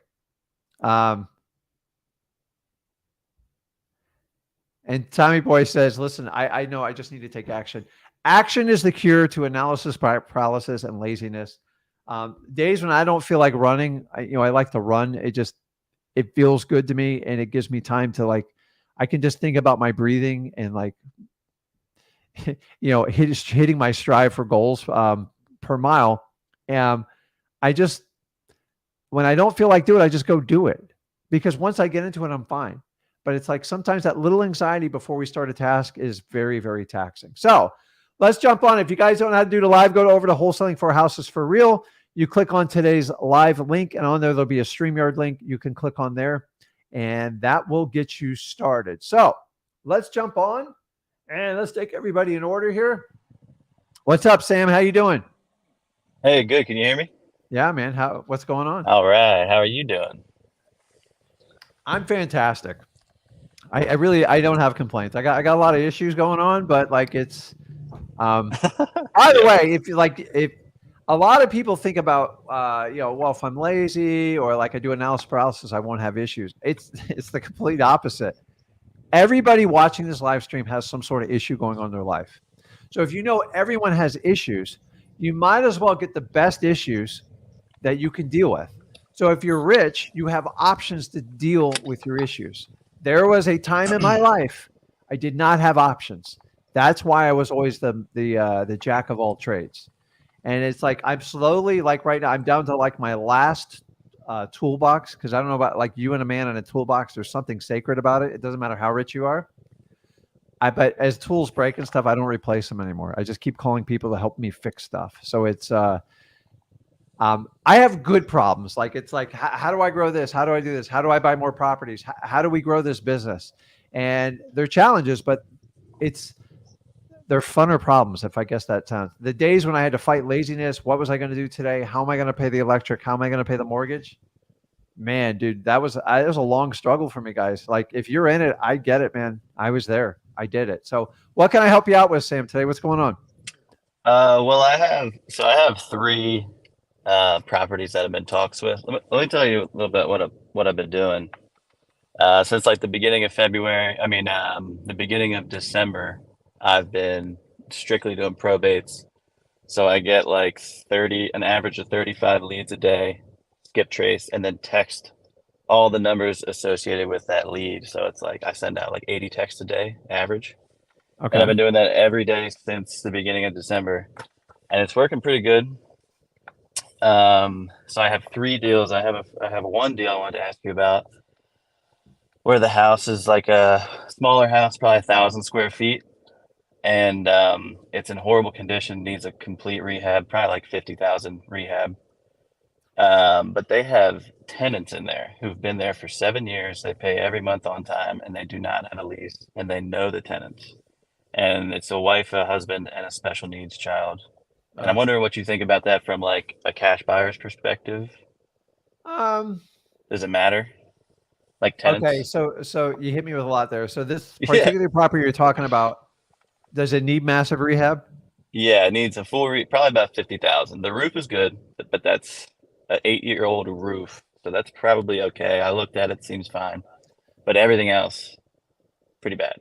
And Tommy Boy says, listen, I know I just need to take action. Action is the cure to analysis paralysis and laziness. Days when I don't feel like running, I like to run. It feels good to me, and it gives me time to I can just think about my breathing and hitting my stride for goals per mile. And when I don't feel like doing it, I just go do it, because once I get into it, I'm fine. But it's like sometimes that little anxiety before we start a task is very, very taxing. So let's jump on. If you guys don't know how to do the live, go over to Wholesaling for Houses for Real. You click on today's live link, and on there, there'll be a StreamYard link. You can click on there, and that will get you started. So let's jump on, and let's take everybody in order here. What's up, Sam? How you doing? Hey, good. Can you hear me? Yeah, man. What's going on? All right. How are you doing? I'm fantastic. I don't have complaints. I got a lot of issues going on, but it's by the way, if a lot of people think about well, if I'm lazy or I do analysis paralysis, I won't have issues. It's the complete opposite. Everybody watching this live stream has some sort of issue going on in their life. So if you know everyone has issues, you might as well get the best issues that you can deal with. So if you're rich, you have options to deal with your issues. There was a time in my life I did not have options. That's why I was always the jack of all trades. And it's I'm slowly, right now, I'm down to my last toolbox, because I don't know about you and a man in a toolbox. There's something sacred about it. It doesn't matter how rich you are. But as tools break and stuff, I don't replace them anymore. I just keep calling people to help me fix stuff. So it's I have good problems. How do I grow this? How do I do this? How do I buy more properties? How do we grow this business? And they're challenges, but they're funner problems, if I guess that sounds. The days when I had to fight laziness, what was I going to do today? How am I going to pay the electric? How am I going to pay the mortgage? Man, dude, that was a long struggle for me, guys. If you're in it, I get it, man. I was there. I did it. So what can I help you out with, Sam, today? What's going on? Well, I have 3 properties that I've been talks with. Let me tell you a little bit what I've been doing since the beginning of February. The beginning of December, I've been strictly doing probates. So I get an average of 35 leads a day, skip trace, and then text all the numbers associated with that lead. So it's I send out 80 texts a day average. Okay. And I've been doing that every day since the beginning of December, and it's working pretty good. So I have 3 deals. I have one deal I wanted to ask you about, where the house is a smaller house, probably 1,000 square feet, and it's in horrible condition, needs a complete rehab, probably $50,000 rehab. But they have tenants in there who've been there for 7 years. They pay every month on time, and they do not have a lease, and they know the tenants. And it's a wife, a husband, and a special needs child. And I'm wondering what you think about that from a cash buyer's perspective. Does it matter? Tenants? Okay, so you hit me with a lot there. So this particular property you're talking about, does it need massive rehab? Yeah, it needs a full probably about 50,000. The roof is good, but that's an 8-year-old roof, so that's probably okay. I looked at it, seems fine, but everything else, pretty bad.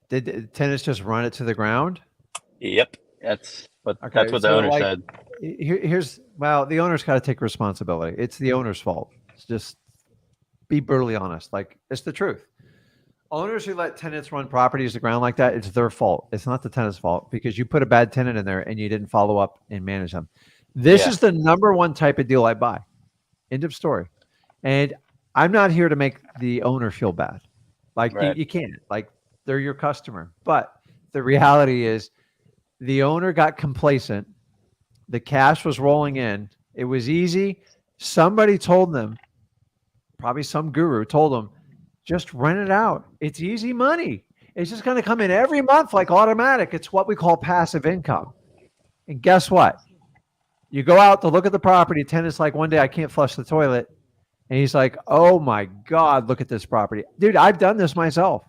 Did the tenants just run it to the ground? Yep, But that's Okay. what the So owner like, said. well, the owner's got to take responsibility. It's the owner's fault. It's just be brutally honest. Like, it's the truth. Owners who let tenants run properties to ground like that, it's their fault. It's not the tenant's fault because you put a bad tenant in there and you didn't follow up and manage them. This Yeah. is the number one type of deal I buy. End of story. And I'm not here to make the owner feel bad. Like Right. you can't. Like, they're your customer. But the reality is the owner got complacent. The cash was rolling in. It was easy. Somebody told them, probably some guru told them, just rent it out. It's easy money. It's just going to come in every month like automatic. It's what we call passive income. And guess what? You go out to look at the property. Tenant's like, one day I can't flush the toilet. And he's like, oh my God, look at this property. Dude, I've done this myself.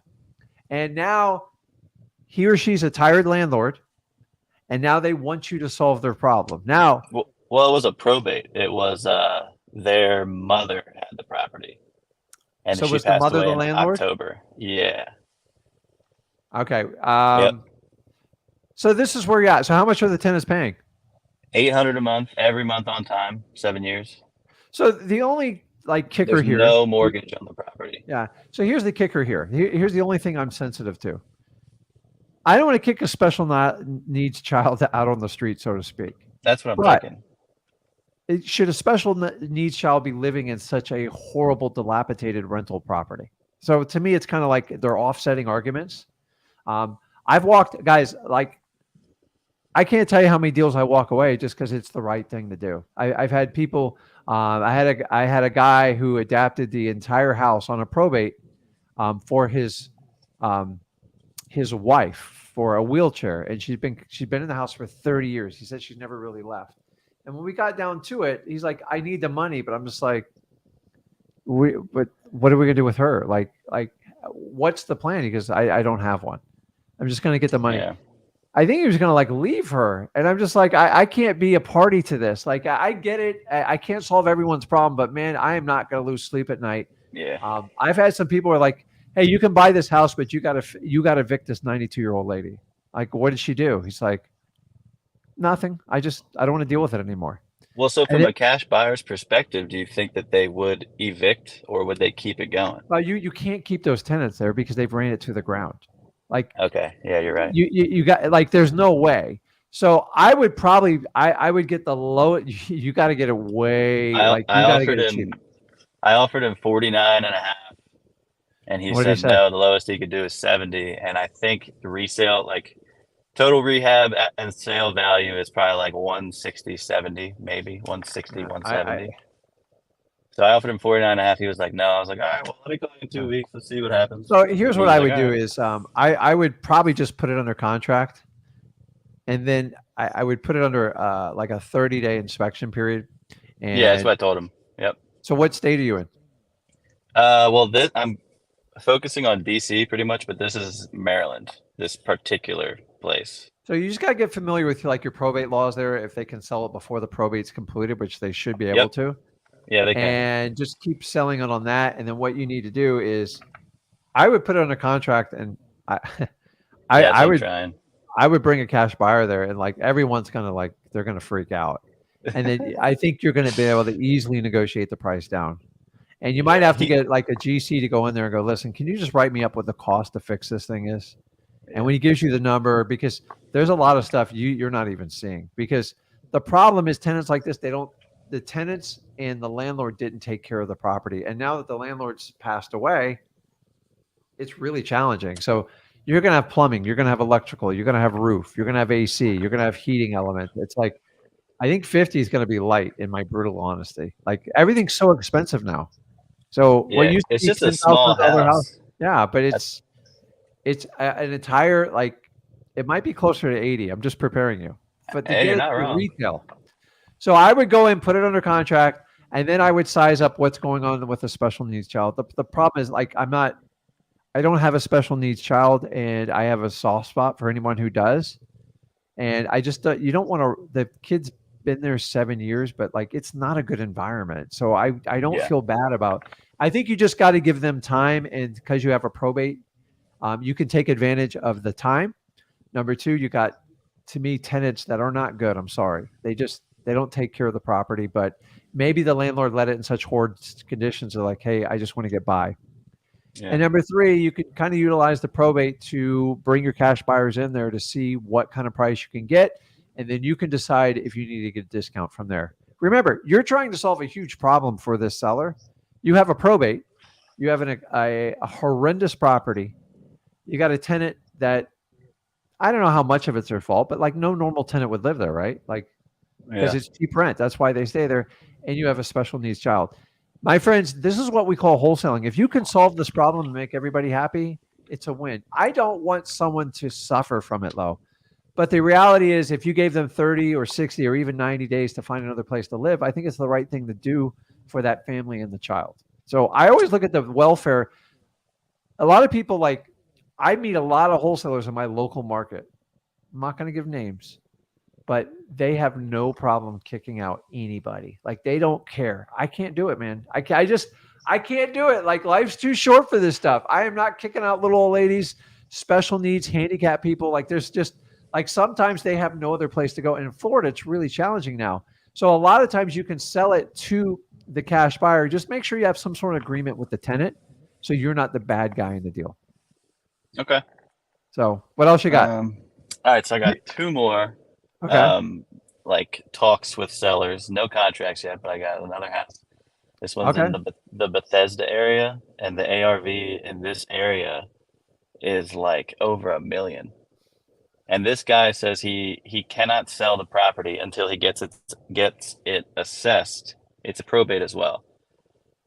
And now he or she's a tired landlord. And now they want you to solve their problem. Now, Well, it was a probate. It was their mother had the property, and so she was the passed mother away the in landlord? October. Yeah. Okay. Yep. So this is where you're at. So how much are the tenants paying? 800 a month, every month on time, 7 years. So the only like kicker There's here. no mortgage on the property. Yeah. So here's the kicker here. Here's the only thing I'm sensitive to. I don't want to kick a special needs child out on the street, so to speak. That's what I'm But thinking. should a special needs child be living in such a horrible, dilapidated rental property? So to me, it's kind of like they're offsetting arguments. I've walked, guys, like, I can't tell you how many deals I walk away just because it's the right thing to do. I've had people. I had a guy who adapted the entire house on a probate for his wife for a wheelchair, and she's been in the house for 30 years. He said she's never really left. And when we got down to it, he's like, "I need the money," but I'm just like, but what are we gonna do with her? Like, what's the plan? He goes, I don't have one. I'm just gonna get the money. Yeah. I think he was gonna like leave her, and I'm just like, I can't be a party to this. Like, I get it. I can't solve everyone's problem, but man, I am not gonna lose sleep at night. Yeah. I've had some people who are like, "Hey, you can buy this house, but you gotta evict this 92-year-old lady." Like, what did she do? He's like, nothing. I don't want to deal with it anymore. Well, so And from a cash buyer's perspective, do you think that they would evict or would they keep it going? Well, you can't keep those tenants there because they've ran it to the ground. Like, Okay. Yeah, you're right. you got, like, there's no way. So I would probably I would get the low. You got to get it way like you I got to offered get it him cheap. I offered him 49 and a half, and he What did he said say? no, the lowest he could do is 70. And I think the resale, like total rehab and sale value is probably like 160, 70, maybe 160, 170. So I offered him 49 and a half. He was like, no. I was like, all right, well, let me call you in 2 weeks. Let's see what happens. So here's He what was I like, would all do right. is I would probably just put it under contract, and then I would put it under like a 30-day inspection period. And Yeah, that's what I told him. Yep. so what state are you in? Well, I'm focusing on DC pretty much, but this is Maryland, this particular place. So you just got to get familiar with like your probate laws there, if they can sell it before the probate's completed, which they should be able Yep. to. Yeah, they can. And just keep selling it on that. And then what you need to do is, I would put it under contract, and Yeah, that's what I'm trying. I would bring a cash buyer there, and like everyone's gonna like they're gonna freak out, and then I think you're gonna be able to easily negotiate the price down. And you might have to get like a GC to go in there and go, listen, can you just write me up what the cost to fix this thing is? And when he gives you the number, because there's a lot of stuff you're not even seeing, because the problem is tenants like this, the tenants and the landlord didn't take care of the property. And now that the landlord's passed away, it's really challenging. So you're going to have plumbing, you're going to have electrical, you're going to have roof, you're going to have AC, you're going to have heating element. It's like, I think 50 is going to be light, in my brutal honesty. Like, everything's so expensive now. So Yeah, what used to it's be just a 10,000 small dollar house. yeah, but it's an entire, like, it might be closer to 80. I'm just preparing you, but to Hey, get you're it not to wrong. retail. So I would go and put it under contract, and then I would size up what's going on with a special needs child. The problem is, like, I don't have a special needs child, and I have a soft spot for anyone who does. And I just, you don't want to, the kid's been there 7 years, but like, it's not a good environment. So I don't Yeah. feel bad about, I think you just got to give them time. And because you have a probate, you can take advantage of the time. Number two, you got to me, tenants that are not good. I'm sorry. They don't take care of the property, but maybe the landlord let it in such horrid conditions. They're like, hey, I just want to get by. Yeah. And number three, you can kind of utilize the probate to bring your cash buyers in there to see what kind of price you can get. And then you can decide if you need to get a discount from there. Remember, you're trying to solve a huge problem for this seller. You have a probate. You have a horrendous property. You got a tenant that I don't know how much of it's their fault, but like no normal tenant would live there, right? Like, because Yeah. it's cheap rent. That's why they stay there. And you have a special needs child. My friends, this is what we call wholesaling. If you can solve this problem and make everybody happy, it's a win. I don't want someone to suffer from it, though. But the reality is, if you gave them 30 or 60 or even 90 days to find another place to live, I think it's the right thing to do for that family and the child. So I always look at the welfare. A lot of people I meet a lot of wholesalers in my local market. I'm not going to give names, but they have no problem kicking out anybody. Like they don't care. I can't do it, man. I can't do it. Like life's too short for this stuff. I am not kicking out little old ladies, special needs, handicapped people. Like there's just like sometimes they have no other place to go. And in Florida, it's really challenging now. So a lot of times you can sell it to the cash buyer. Just make sure you have some sort of agreement with the tenant so you're not the bad guy in the deal. Okay. So what else you got? All right. So I got two more. Okay. Like talks with sellers. No contracts yet, but I got another house. This one's Okay. in the Bethesda area, and the ARV in this area is like over $1 million. And this guy says he cannot sell the property until he gets it assessed. It's a probate as well.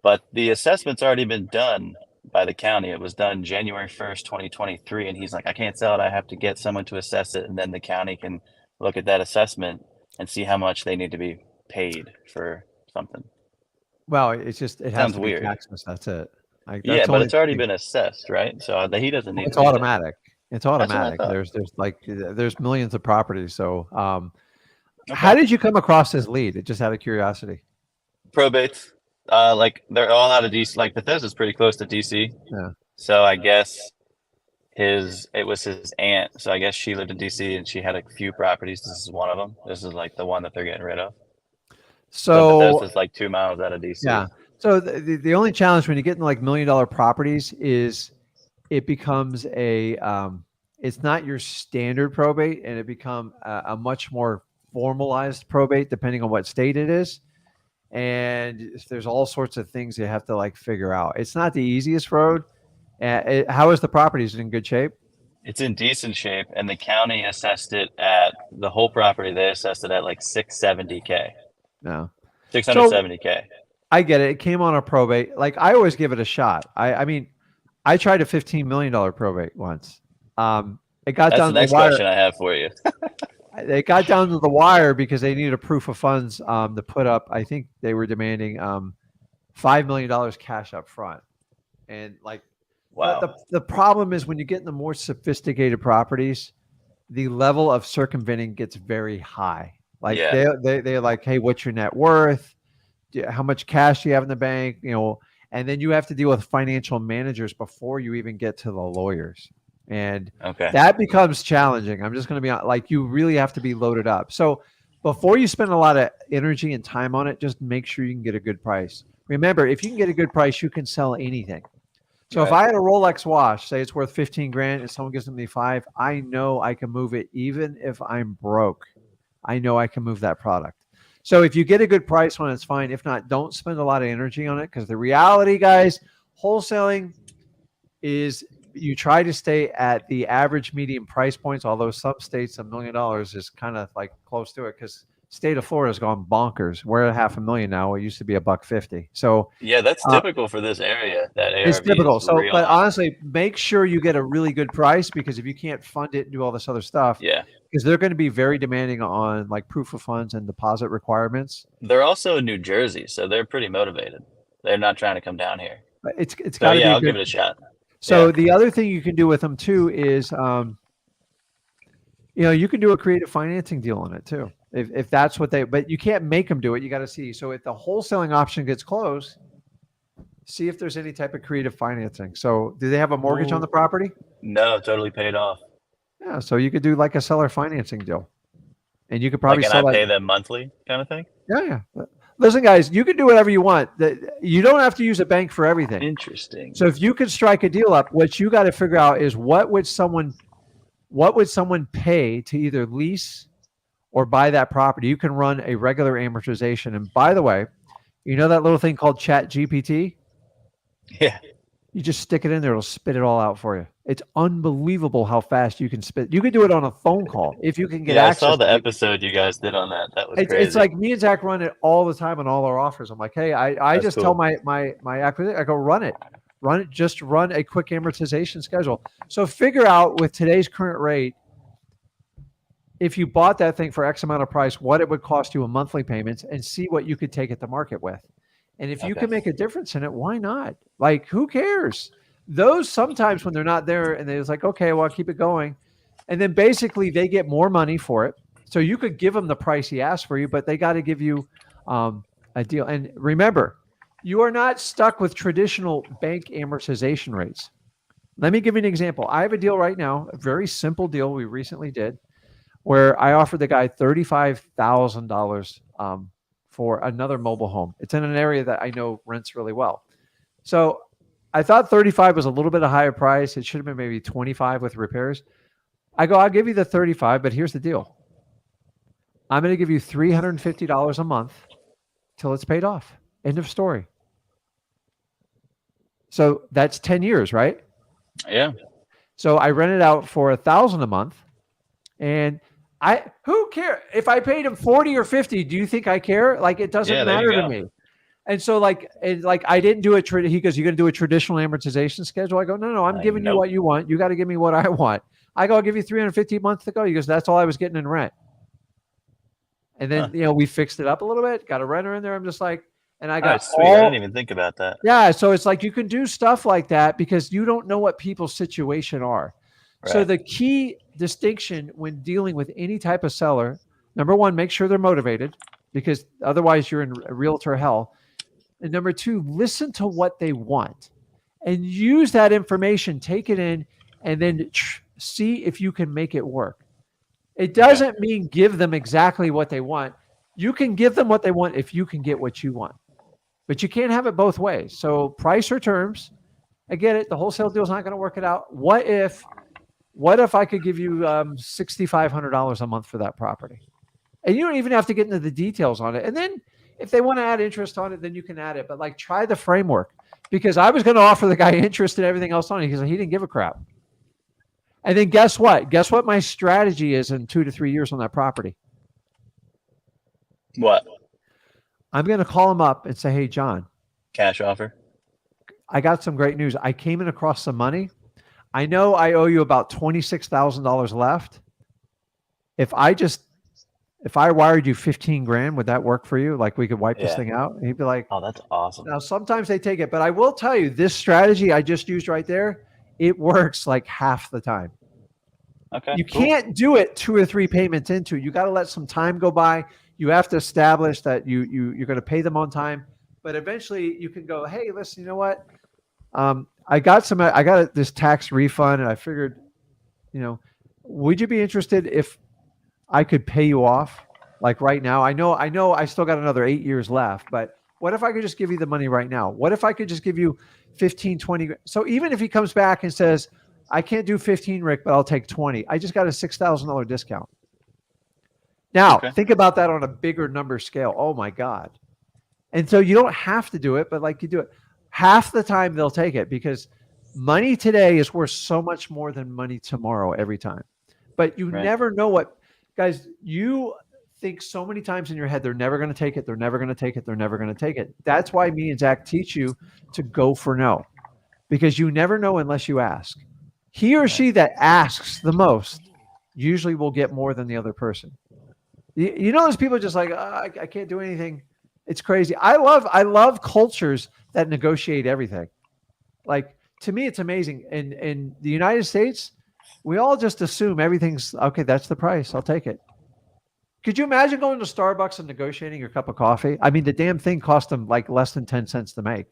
But the assessment's already been done by the county. It was done January 1st, 2023. And he's like, I can't sell it. I have to get someone to assess it. And then the county can look at that assessment and see how much they need to be paid for something. Well, it's just, it has Sounds to be weird. taxes. That's it. Like, Yeah, that's but only it's already thing. been assessed, right? So he doesn't need It's to do that. automatic. It's That's what I automatic. thought. There's millions of properties. So, Okay. how did you come across this lead? It just out of curiosity. Probates, like they're all out of DC. Like Bethesda's pretty close to DC. Yeah. So I guess it was his aunt. So I guess she lived in DC and she had a few properties. This is one of them. This is like the one that they're getting rid of. So So Bethesda's like 2 miles out of DC. yeah. So the only challenge when you get into like $1 million properties is it becomes it's not your standard probate, and it become a much more formalized probate depending on what state it is. And there's all sorts of things you have to like figure out. It's not the easiest road. How is the property? Is it in good shape? It's in decent shape, and the county assessed it at the whole property. They assessed it at like $670K, No. 670K. I get it. It came on a probate. Like I always give it a shot. I mean, I tried a $15 million probate once. It got That's down the to next the wire. question I have for you. They got down to the wire because they needed a proof of funds to put up. I think they were demanding $5 million cash up front. And like, Wow. the problem is when you get into more sophisticated properties, the level of circumventing gets very high. Like Yeah. they're like, hey, what's your net worth? How much cash do you have in the bank? And then you have to deal with financial managers before you even get to the lawyers. And Okay. that becomes challenging. I'm just going to be like, you really have to be loaded up. So before you spend a lot of energy and time on it, just make sure you can get a good price. Remember, if you can get a good price, you can sell anything. So if I had a Rolex watch, say it's worth 15 grand and someone gives me 5, I know I can move it. Even if I'm broke, I know I can move that product. So if you get a good price on it, it's fine. If not, don't spend a lot of energy on it, because the reality, guys, wholesaling is you try to stay at the average median price points, although some states $1 million is kind of like close to it, because state of Florida has gone bonkers. We're at $500,000 now. It used to be $150. So Yeah, that's typical for this area. That ARV it's typical. is So, real but high. honestly, make sure you get a really good price, because if you can't fund it and do all this other stuff, Yeah. because they're going to be very demanding on like proof of funds and deposit requirements. They're also in New Jersey, so they're pretty motivated. They're not trying to come down here. But it's So got to be yeah, a I'll good. give it a shot. So Yeah. the other thing you can do with them too is, you can do a creative financing deal on it too. If that's what but you can't make them do it. You got to see. So if the wholesaling option gets closed, see if there's any type of creative financing. So do they have a mortgage on the property? No, totally paid off. Yeah. So you could do like a seller financing deal, and you could Like, probably and sell I that. pay them monthly kind of thing? Yeah. Yeah. Listen, guys, you can do whatever you want. You don't have to use a bank for everything. Interesting. So if you could strike a deal up, what you got to figure out is what would someone pay to either lease or buy that property. You can run a regular amortization. And by the way, you know that little thing called Chat GPT? Yeah. You just stick it in there, it'll spit it all out for you. It's unbelievable how fast you can spit. You can do it on a phone call if you can get Yeah, I saw access the to it. episode you guys did on that. That was It's crazy. like me and Zach run it all the time on all our offers. I'm like, hey, I That's just tell cool. my acquisition, I go run it, just run a quick amortization schedule. So figure out with today's current rate, if you bought that thing for X amount of price, what it would cost you in monthly payments, and see what you could take it to market with. And if you Okay. can make a difference in it, why not? Like, who cares? Those sometimes when they're not there and they're like, okay, well, I'll keep it going. And then basically they get more money for it. So you could give them the price he asked for you, but they got to give you a deal. And remember, you are not stuck with traditional bank amortization rates. Let me give you an example. I have a deal right now, a very simple deal we recently did, where I offered the guy $35,000 for another mobile home. It's in an area that I know rents really well. So I thought 35 was a little bit of higher price. It should have been maybe 25 with repairs. I go, I'll give you the 35, but here's the deal. I'm going to give you $350 a month till it's paid off. End of story. So that's 10 years, right? Yeah. So I rent it out for $1,000 a month, and who care if I paid him 40 or 50? Do you think I care? Like, it doesn't Yeah, there you matter to go. me. And so like I didn't do it. He goes, you're going to do a traditional amortization schedule. I go, no, I'm giving you Nope. what you want. You got to give me what I want. I go, I'll give you 350 a month to go. He goes, that's all I was getting in rent. And then, we fixed it up a little bit, got a renter in there. I'm just like, and I got Sweet. I didn't even think about that. yeah. So it's like, you can do stuff like that because you don't know what people's situation are. Right. So the key distinction when dealing with any type of seller, number one, make sure they're motivated, because otherwise you're in realtor hell. And number two, listen to what they want and use that information, take it in, and then see if you can make it work. It doesn't mean give them exactly what they want. You can give them what they want if you can get what you want, but you can't have it both ways. So price or terms, I get it. The wholesale deal is not going to work it out. What if I could give you $6,500 a month for that property? And you don't even have to get into the details on it. And then if they want to add interest on it, then you can add it. But like, try the framework, because I was going to offer the guy interest and everything else on it. He didn't give a crap. And then guess what? Guess what my strategy is in 2 to 3 years on that property? What? I'm going to call him up and say, hey, John, Cash offer? I got some great news. I came in across some money. I know I owe you about $26,000 left. If I wired you 15 grand, would that work for you? Like, we could wipe this thing out? And he'd be like, oh, that's awesome. Now, sometimes they take it, but I will tell you, this strategy I just used right there, it works like half the time. Okay. You can't do it 2 or 3 payments into. You got to let some time go by. You have to establish that you're going to pay them on time. But eventually you can go, hey, listen, you know what? I got this tax refund, and I figured, would you be interested if I could pay you off like right now? I know I still got another 8 years left, but what if I could just give you the money right now? What if I could just give you 15, 20? So even if he comes back and says, I can't do 15, Rick, but I'll take 20. I just got a $6,000 discount. Now, think about that on a bigger number scale. Oh my God. And so you don't have to do it, but like, you do it. Half the time they'll take it, because money today is worth so much more than money tomorrow every time. But you never know what, guys, you think so many times in your head, they're never going to take it. They're never going to take it. They're never going to take it. That's why me and Zach teach you to go for no, because you never know unless you ask. He or she that asks the most usually will get more than the other person. You know, there's people just like, I can't do anything. It's crazy. I love cultures that negotiate everything. Like, to me, it's amazing. In the United States, we all just assume everything's okay. That's the price. I'll take it. Could you imagine going to Starbucks and negotiating your cup of coffee? I mean, the damn thing cost them like less than 10 cents to make.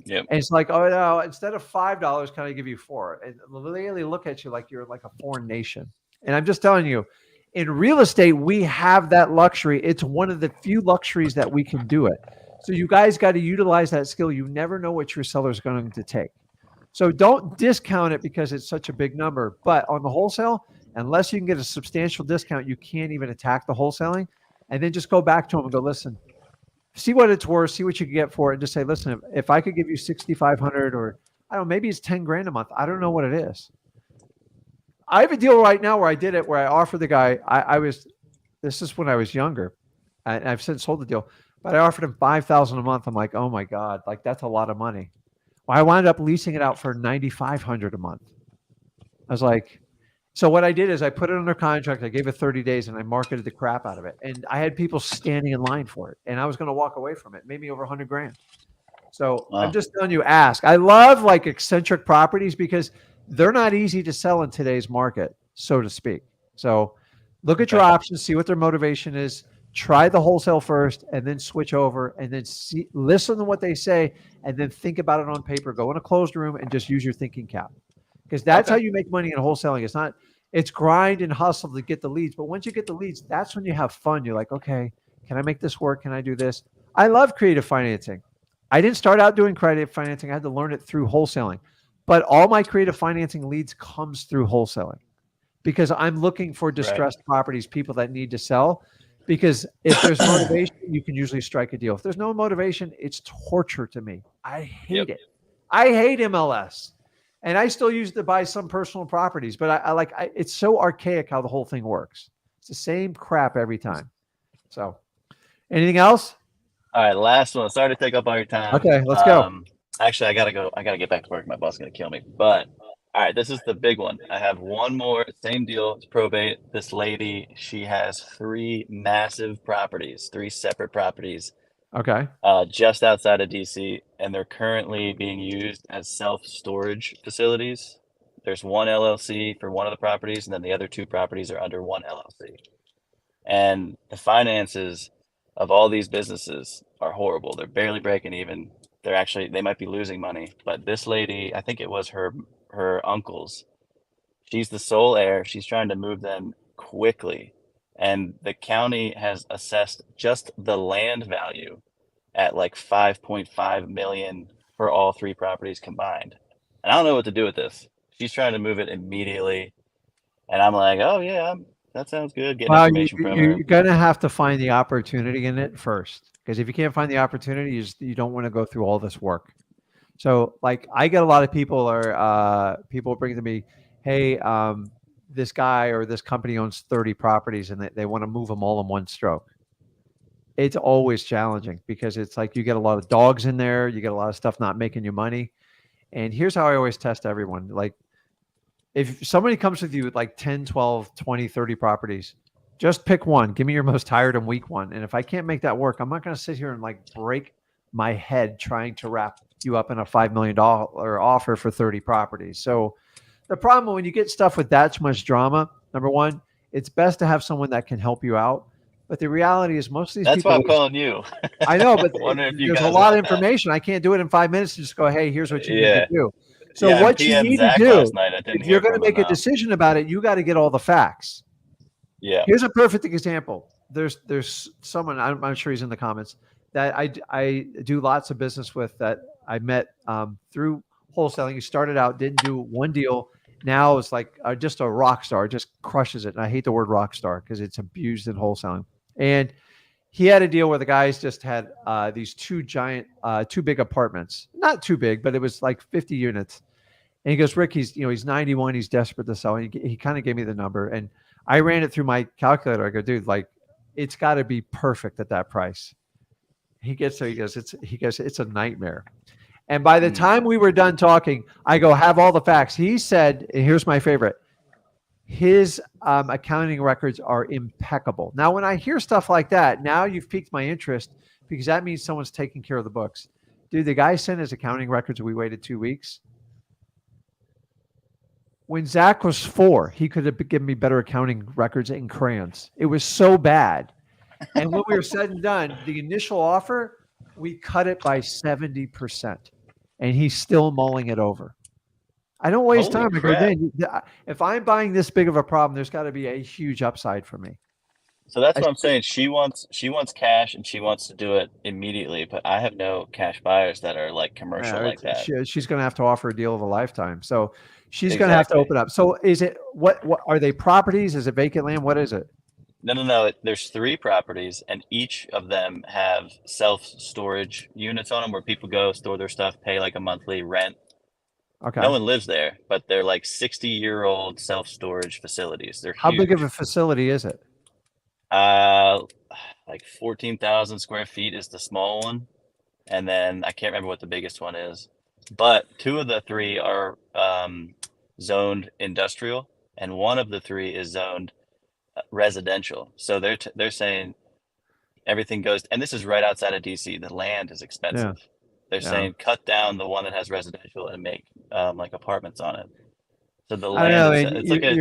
Yep. And it's like, oh no, instead of $5, can I give you 4? And literally look at you like you're like a foreign nation. And I'm just telling you, in real estate, we have that luxury. It's one of the few luxuries that we can do it. So you guys got to utilize that skill. You never know what your seller is going to take. So don't discount it because it's such a big number. But on the wholesale, unless you can get a substantial discount, you can't even attack the wholesaling. And then just go back to them and go, listen, see what it's worth, see what you can get for it, and just say, listen, if I could give you 6,500, or I don't know, maybe it's 10 grand a month. I don't know what it is. I have a deal right now where I did it, where I offered the guy, this is when I was younger, and I've since sold the deal, but I offered him 5,000 a month. I'm like, oh my God, like that's a lot of money. Well, I wound up leasing it out for 9,500 a month. I was like, so what I did is I put it under contract. I gave it 30 days and I marketed the crap out of it. And I had people standing in line for it. And I was going to walk away from it. It made me over 100 grand. So Wow. I'm just telling you, ask. I love like eccentric properties because they're not easy to sell in today's market, so to speak. So look at your options, see what their motivation is. Try the wholesale first and then switch over and then listen to what they say and then think about it on paper. Go in a closed room and just use your thinking cap. Because that's how you make money in wholesaling. It's grind and hustle to get the leads. But once you get the leads, that's when you have fun. You're like, okay, can I make this work? Can I do this? I love creative financing. I didn't start out doing creative financing. I had to learn it through wholesaling. But all my creative financing leads comes through wholesaling because I'm looking for distressed properties, people that need to sell. Because if there's motivation, you can usually strike a deal. If there's no motivation, it's torture to me. I hate it. I hate MLS. And I still use it to buy some personal properties, but it's so archaic how the whole thing works. It's the same crap every time. So anything else? All right, last one. Sorry to take up all your time. Okay, let's go. Actually, I gotta go. I gotta get back to work. My boss is gonna kill me. But all right, this is the big one. I have one more. Same deal. It's probate. This lady, she has 3 massive properties, 3 separate properties. Okay. Just outside of DC, and they're currently being used as self-storage facilities. There's one LLC for one of the properties, and then the other 2 properties are under one LLC. And the finances of all these businesses are horrible. They're barely breaking even. They might be losing money. But this lady, I think it was her uncle's. She's the sole heir. She's trying to move them quickly. And the county has assessed just the land value at like 5.5 million for all 3 properties combined. And I don't know what to do with this. She's trying to move it immediately. And I'm like, oh yeah, that sounds good. Getting information from her. You're going to have to find the opportunity in it first. Because if you can't find the opportunity, you don't want to go through all this work. So like I get a lot of people bring to me, hey, this guy or this company owns 30 properties and they want to move them all in one stroke. It's always challenging because it's like you get a lot of dogs in there. You get a lot of stuff not making you money. And here's how I always test everyone. Like if somebody comes with you with like 10, 12, 20, 30 properties, just pick one. Give me your most tired and weak one. And if I can't make that work, I'm not going to sit here and like break my head trying to wrap you up in a $5 million offer for 30 properties. So the problem when you get stuff with that much drama, number one, it's best to have someone that can help you out. But the reality is most of these That's people. That's why I'm calling you. I know, but there's a lot of information. I can't do it in 5 minutes and just go, hey, here's what you need to do. So what you need to do, if you're going to make a decision about it, you got to get all the facts. Yeah. Here's a perfect example. There's someone, I'm sure he's in the comments, that I do lots of business with that I met through wholesaling. He started out, didn't do one deal. Now it's like just a rock star, just crushes it. And I hate the word rock star because it's abused in wholesaling. And he had a deal where the guys just had these 2 big apartments, not too big, but it was like 50 units. And he goes, Rick, he's 91. He's desperate to sell. And he kind of gave me the number and I ran it through my calculator. I go, dude, like it's got to be perfect at that price. He gets there. He goes, it's a nightmare. And by the time we were done talking, I go, have all the facts. He said, and here's my favorite. His accounting records are impeccable. Now, when I hear stuff like that, now you've piqued my interest because that means someone's taking care of the books. Dude, the guy sent his accounting records. We waited 2 weeks. When Zach was 4, he could have given me better accounting records in crayons. It was so bad. And when we were said and done, the initial offer, we cut it by 70%. and he's still mulling it over. I don't waste Holy time. I go, crap. then if I'm buying this big of a problem, there's got to be a huge upside for me. So that's I, what I'm saying. She wants cash and she wants to do it immediately, but I have no cash buyers that are like commercial like that. she's going to have to offer a deal of a lifetime. So she's going to have to Exactly. open up. So is it, what are they properties? Is it vacant land? What is it? No. There's 3 properties, and each of them have self-storage units on them where people go store their stuff, pay like a monthly rent. Okay. No one lives there, but they're like 60-year-old self-storage facilities. They're How huge. big of a facility is it? Like 14,000 square feet is the small one, and then I can't remember what the biggest one is. But 2 of the 3 are zoned industrial, and 1 of the 3 is zoned residential. So they're saying everything goes, and this is right outside of DC. The land is expensive. Yeah. They're saying cut down the one that has residential and make like apartments on it. So the I don't know. land is And it's like a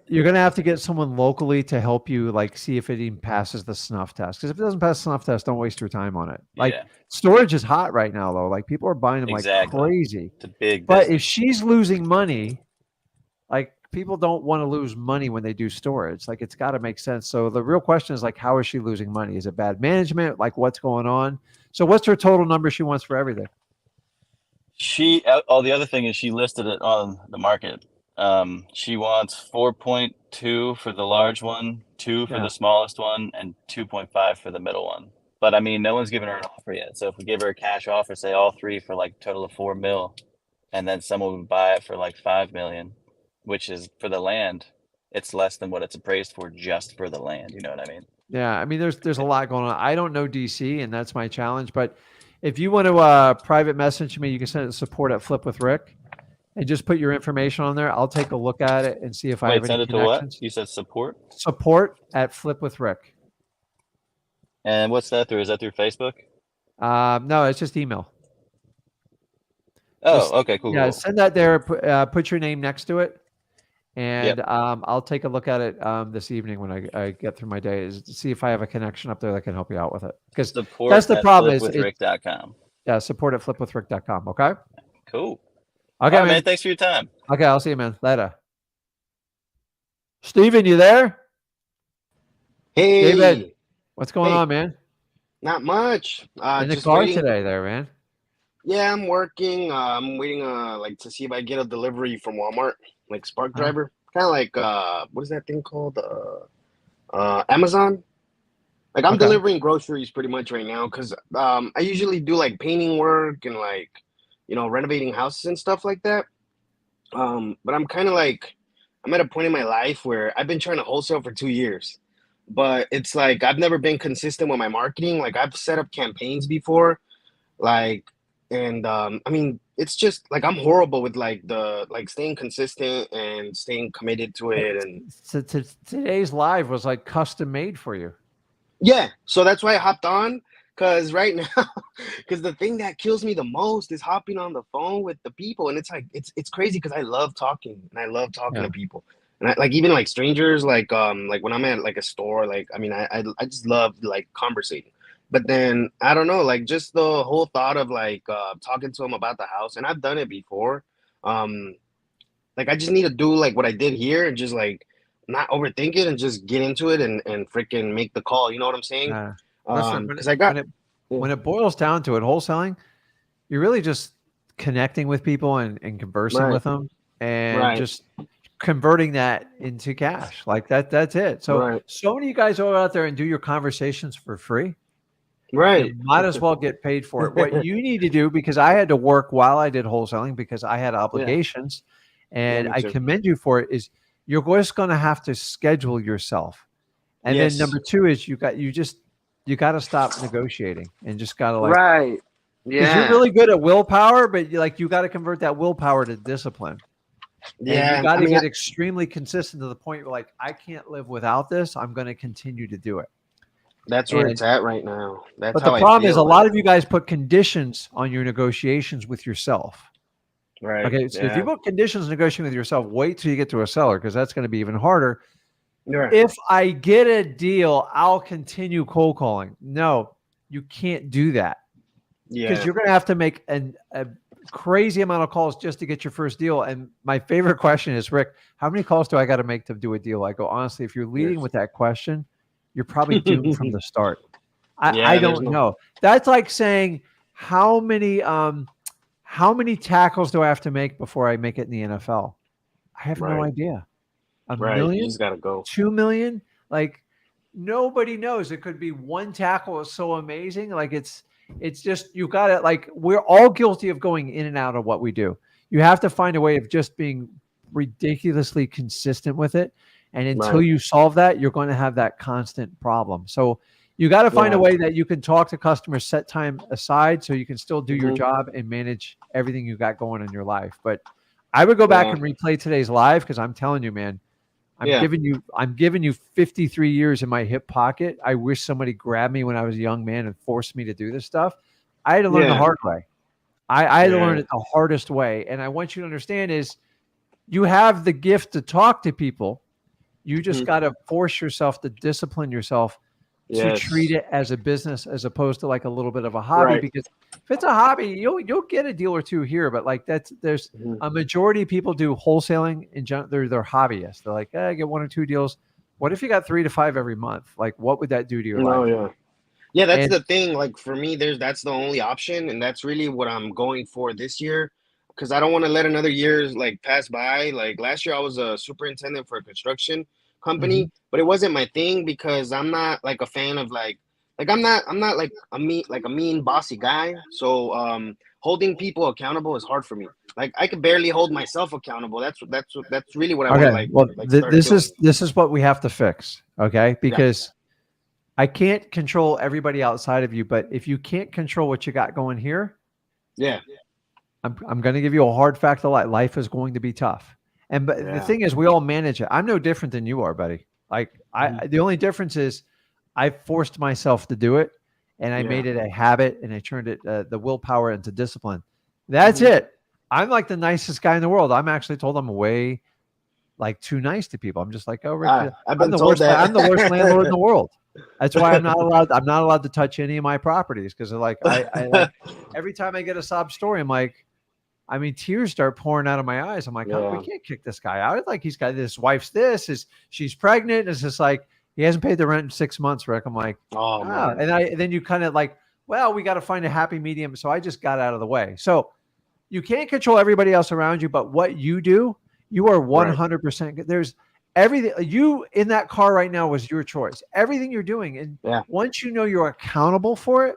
you're gonna have to get someone locally to help you, like, see if it even passes the snuff test. Because if it doesn't pass the snuff test, don't waste your time on it. Like, yeah, storage is hot right now, though. Like, people are buying them like exactly. crazy. It's a big But if business. she's losing money, like, people don't want to lose money when they do storage. Like, it's got to make sense. So the real question is, like, how is she losing money? Is it bad management? Like, what's going on? So what's her total number she wants for everything? The other thing is she listed it on the market. She wants 4.2 for the large one, 2 for Yeah. the smallest one, and 2.5 for the middle one. But I mean, no one's given her an offer yet. So if we give her a cash offer, say all 3 for like a total of 4 mil, and then someone would buy it for like 5 million, which is for the land, it's less than what it's appraised for just for the land. You know what I mean? Yeah, I mean, there's a lot going on. I don't know DC, and that's my challenge. But if you want to private message me, you can send it to support at Flip with Rick, and just put your information on there. I'll take a look at it and see if I Wait, have any send it to what? connections. You said support? Support at Flip with Rick. And what's that through? Is that through Facebook? No, it's just email. Oh, Just, okay, cool. yeah, Cool. send that there. Put your name next to it, and I'll take a look at it this evening when I get through my day, is to see if I have a connection up there that can help you out with it. Because Support that's the at problem. Is flipwithrick.com. yeah, support at flipwithrick.com. Okay. Cool. Okay, All right, man. man. Thanks for your time. Okay, I'll see you, man. Later. Steven, you there? Hey, David, what's going hey, on, man? not much. In the Just car waiting. today, there, man. Yeah, I'm working. I'm waiting, like to see if I get a delivery from Walmart, like Spark Huh? Driver, kind of like what is that thing called? Amazon. Like I'm Okay. delivering groceries pretty much right now because I usually do like painting work and like renovating houses and stuff like that. But I'm kind of like I'm at a point in my life where I've been trying to wholesale for 2 years, but it's like I've never been consistent with my marketing. Like I've set up campaigns before, like, and I mean, it's just like I'm horrible with like staying consistent and staying committed to it. And So today's live was like custom made for you. yeah, so that's why I hopped on. Cause right now, cause the thing that kills me the most is hopping on the phone with the people, and it's like it's crazy because I love talking and I love talking Yeah. to people, and I, like even like strangers, like when I'm at like a store, like I mean I just love like conversating, but then I don't know, like just the whole thought of like talking to them about the house, and I've done it before, like I just need to do like what I did here and just like not overthink it and just get into it and freaking make the call. You know what I'm saying? Listen, Because I got. when it boils down to it, wholesaling, you're really just connecting with people and conversing Right. with them and Right. just converting that into cash. Like that's it. So Right. so many of you guys go out there and do your conversations for free. Right. You might as well get paid for it. What you need to do, because I had to work while I did wholesaling because I had obligations, and me I too. commend you for it, is you're just going to have to schedule yourself. And Yes. then number 2 is you got to stop negotiating and just got to like, Right. because you're Yeah. really good at willpower, but you got to convert that willpower to discipline. And Yeah. you got I to mean, get extremely consistent to the point where like, I can't live without this. I'm going to continue to do it. that's where And it's at right now. That's but how the I problem is feel a lot right of you guys put conditions on your negotiations with yourself. now. Right. Okay, so if Yeah. you put conditions negotiating with yourself, wait till you get to a seller, because that's going to be even harder. Right. If I get a deal, I'll continue cold calling. No, you can't do that, because Yeah. you're going to have to make a crazy amount of calls just to get your first deal. And my favorite question is, Rick, how many calls do I got to make to do a deal? I go, honestly, if you're leading with that question, you're probably doomed from the start. I don't know. That's like saying how many tackles do I have to make before I make it in the NFL? I have no idea. A million? You just gotta go. 2 million? Like nobody knows. It could be one tackle is so amazing. Like it's just, you got to, like, we're all guilty of going in and out of what we do. You have to find a way of just being ridiculously consistent with it. And until you solve that, you're going to have that constant problem. So you got to find a way that you can talk to customers, set time aside so you can still do your job and manage everything you got going in your life. But I would go back and replay today's live, because I'm telling you, man, I'm giving you 53 years in my hip pocket. I wish somebody grabbed me when I was a young man and forced me to do this stuff. I had to learn the hard way. I had to learn it the hardest way. And I want you to understand is you have the gift to talk to people. You just got to force yourself to discipline yourself to treat it as a business as opposed to like a little bit of a hobby. Because if it's a hobby, you'll get a deal or two here, but like there's a majority of people do wholesaling in general. They're hobbyists. They're like, I get 1 or 2 deals. What if you got 3 to 5 every month? Like, what would that do to your life? Yeah, that's the thing. Like for me, that's the only option, and that's really what I'm going for this year, because I don't want to let another year like pass by. Like last year, I was a superintendent for a construction company, but it wasn't my thing because I'm not like a fan of like I'm not like a mean bossy guy. So holding people accountable is hard for me. Like I could barely hold myself accountable. That's really what I want to like. Well, this is what we have to fix. Okay, because I can't control everybody outside of you, but if you can't control what you got going here, I'm going to give you a hard fact of life. Life is going to be tough. But the thing is, we all manage it. I'm no different than you are, buddy. Like the only difference is I forced myself to do it, and I made it a habit, and I turned it the willpower into discipline. That's it. I'm like the nicest guy in the world. I'm actually told I'm way like too nice to people. I'm just like, oh, Rick, I'm the worst landlord in the world. That's why I'm not allowed to touch any of my properties, because like I like every time I get a sob story, I'm like, I mean, tears start pouring out of my eyes. I'm like, oh, we can't kick this guy out. Like, he's got this wife's she's pregnant. It's just like, he hasn't paid the rent in 6 months, Rick. I'm like, man. And then you kind of like, well, we got to find a happy medium. So I just got out of the way. So you can't control everybody else around you, but what you do, you are 100%. There's everything you in that car right now was your choice. Everything you're doing. And once you know you're accountable for it,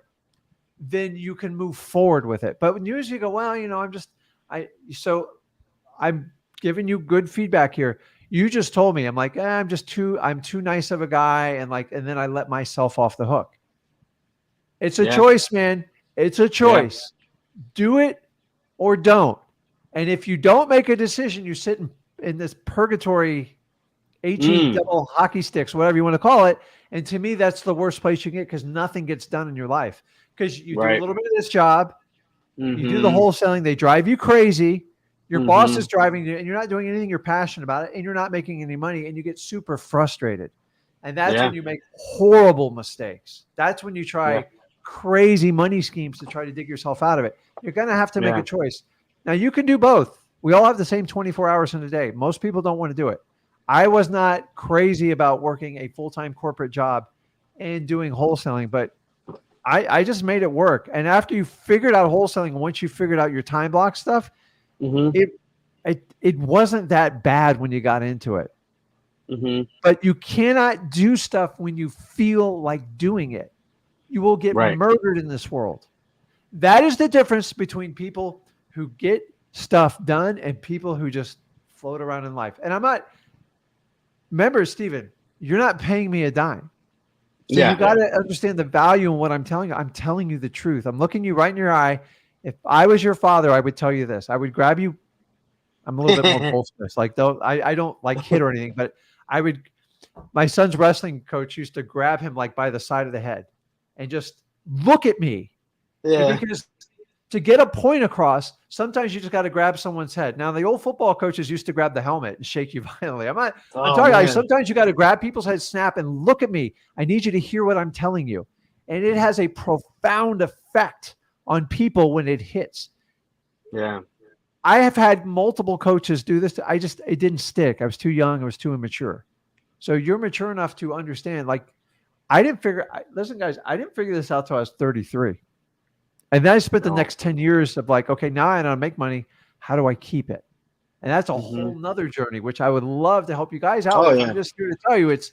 then you can move forward with it. But when you usually go, well, I'm giving you good feedback here. You just told me, I'm like, I'm too nice of a guy. And then I let myself off the hook. It's a choice, man. It's a choice. Do it or don't. And if you don't make a decision, you sit in this purgatory, double hockey sticks, whatever you want to call it. And to me, that's the worst place you can get, because nothing gets done in your life. Because you do a little bit of this job, you do the wholesaling, they drive you crazy. Your boss is driving you, and you're not doing anything you're passionate about it, and you're not making any money, and you get super frustrated. And that's when you make horrible mistakes. That's when you try crazy money schemes to try to dig yourself out of it. You're going to have to make a choice. Now, you can do both. We all have the same 24 hours in a day. Most people don't want to do it. I was not crazy about working a full-time corporate job and doing wholesaling, but I just made it work. And after you figured out wholesaling, once you figured out your time block stuff, it wasn't that bad when you got into it. But you cannot do stuff when you feel like doing it. You will get murdered in this world. That is the difference between people who get stuff done and people who just float around in life. And remember, Steven, you're not paying me a dime. So you got to understand the value in what I'm telling you. I'm telling you the truth. I'm looking you right in your eye. If I was your father, I would tell you this. I would grab you. I'm a little bit more bolsterous. Like, though I don't like hit or anything, but my son's wrestling coach used to grab him like by the side of the head and just look at me. Yeah. Because to get a point across, sometimes you just got to grab someone's head. Now, the old football coaches used to grab the helmet and shake you violently. I'm telling you, sometimes you got to grab people's heads, snap, and look at me. I need you to hear what I'm telling you. And it has a profound effect on people when it hits. Yeah. I have had multiple coaches do this. It didn't stick. I was too young. I was too immature. So you're mature enough to understand. Like listen, guys, I didn't figure this out till I was 33. And then I spent the No. next 10 years of like, okay, now I know how to make money. How do I keep it? And that's a whole nother journey, which I would love to help you guys out Oh, with. yeah. I'm just here to tell you it's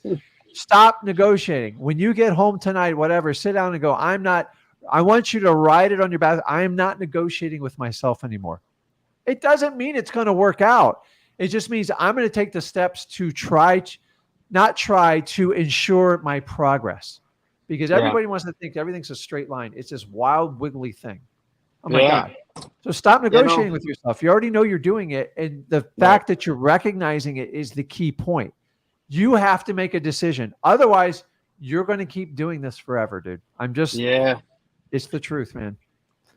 stop negotiating. When you get home tonight, whatever, sit down and go, I want you to write it on your back. I am not negotiating with myself anymore. It doesn't mean it's going to work out. It just means I'm going to take the steps to to ensure my progress. Because everybody wants to think everything's a straight line. It's this wild, wiggly thing. Oh my God. So stop negotiating with yourself. You already know you're doing it. And the fact that you're recognizing it is the key point. You have to make a decision. Otherwise, you're going to keep doing this forever, dude. It's the truth, man.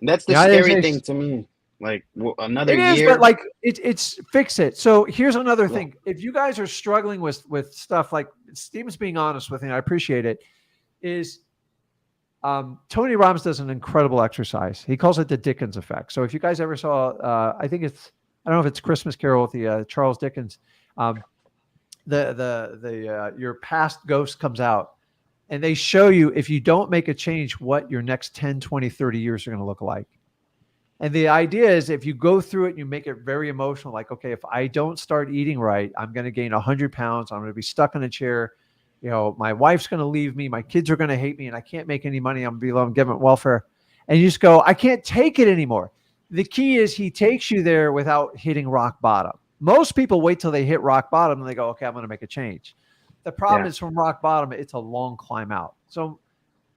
That's the scary thing to me. Like another year. It is, but like it's fix it. So here's another thing. If you guys are struggling with stuff like Steven's being honest with me, I appreciate it, is Tony Robbins does an incredible exercise. He calls it the Dickens effect. So if you guys ever saw, I don't know if it's Christmas Carol with the Charles Dickens, your past ghost comes out and they show you, if you don't make a change, what your next 10, 20, 30 years are going to look like. And the idea is if you go through it and you make it very emotional, like, okay, if I don't start eating right, I'm going to gain 100 pounds. I'm going to be stuck in a chair. You know, my wife's going to leave me. My kids are going to hate me and I can't make any money. I'm going to be on government welfare. And you just go, I can't take it anymore. The key is he takes you there without hitting rock bottom. Most people wait till they hit rock bottom and they go, okay, I'm going to make a change. The problem is from rock bottom, it's a long climb out. So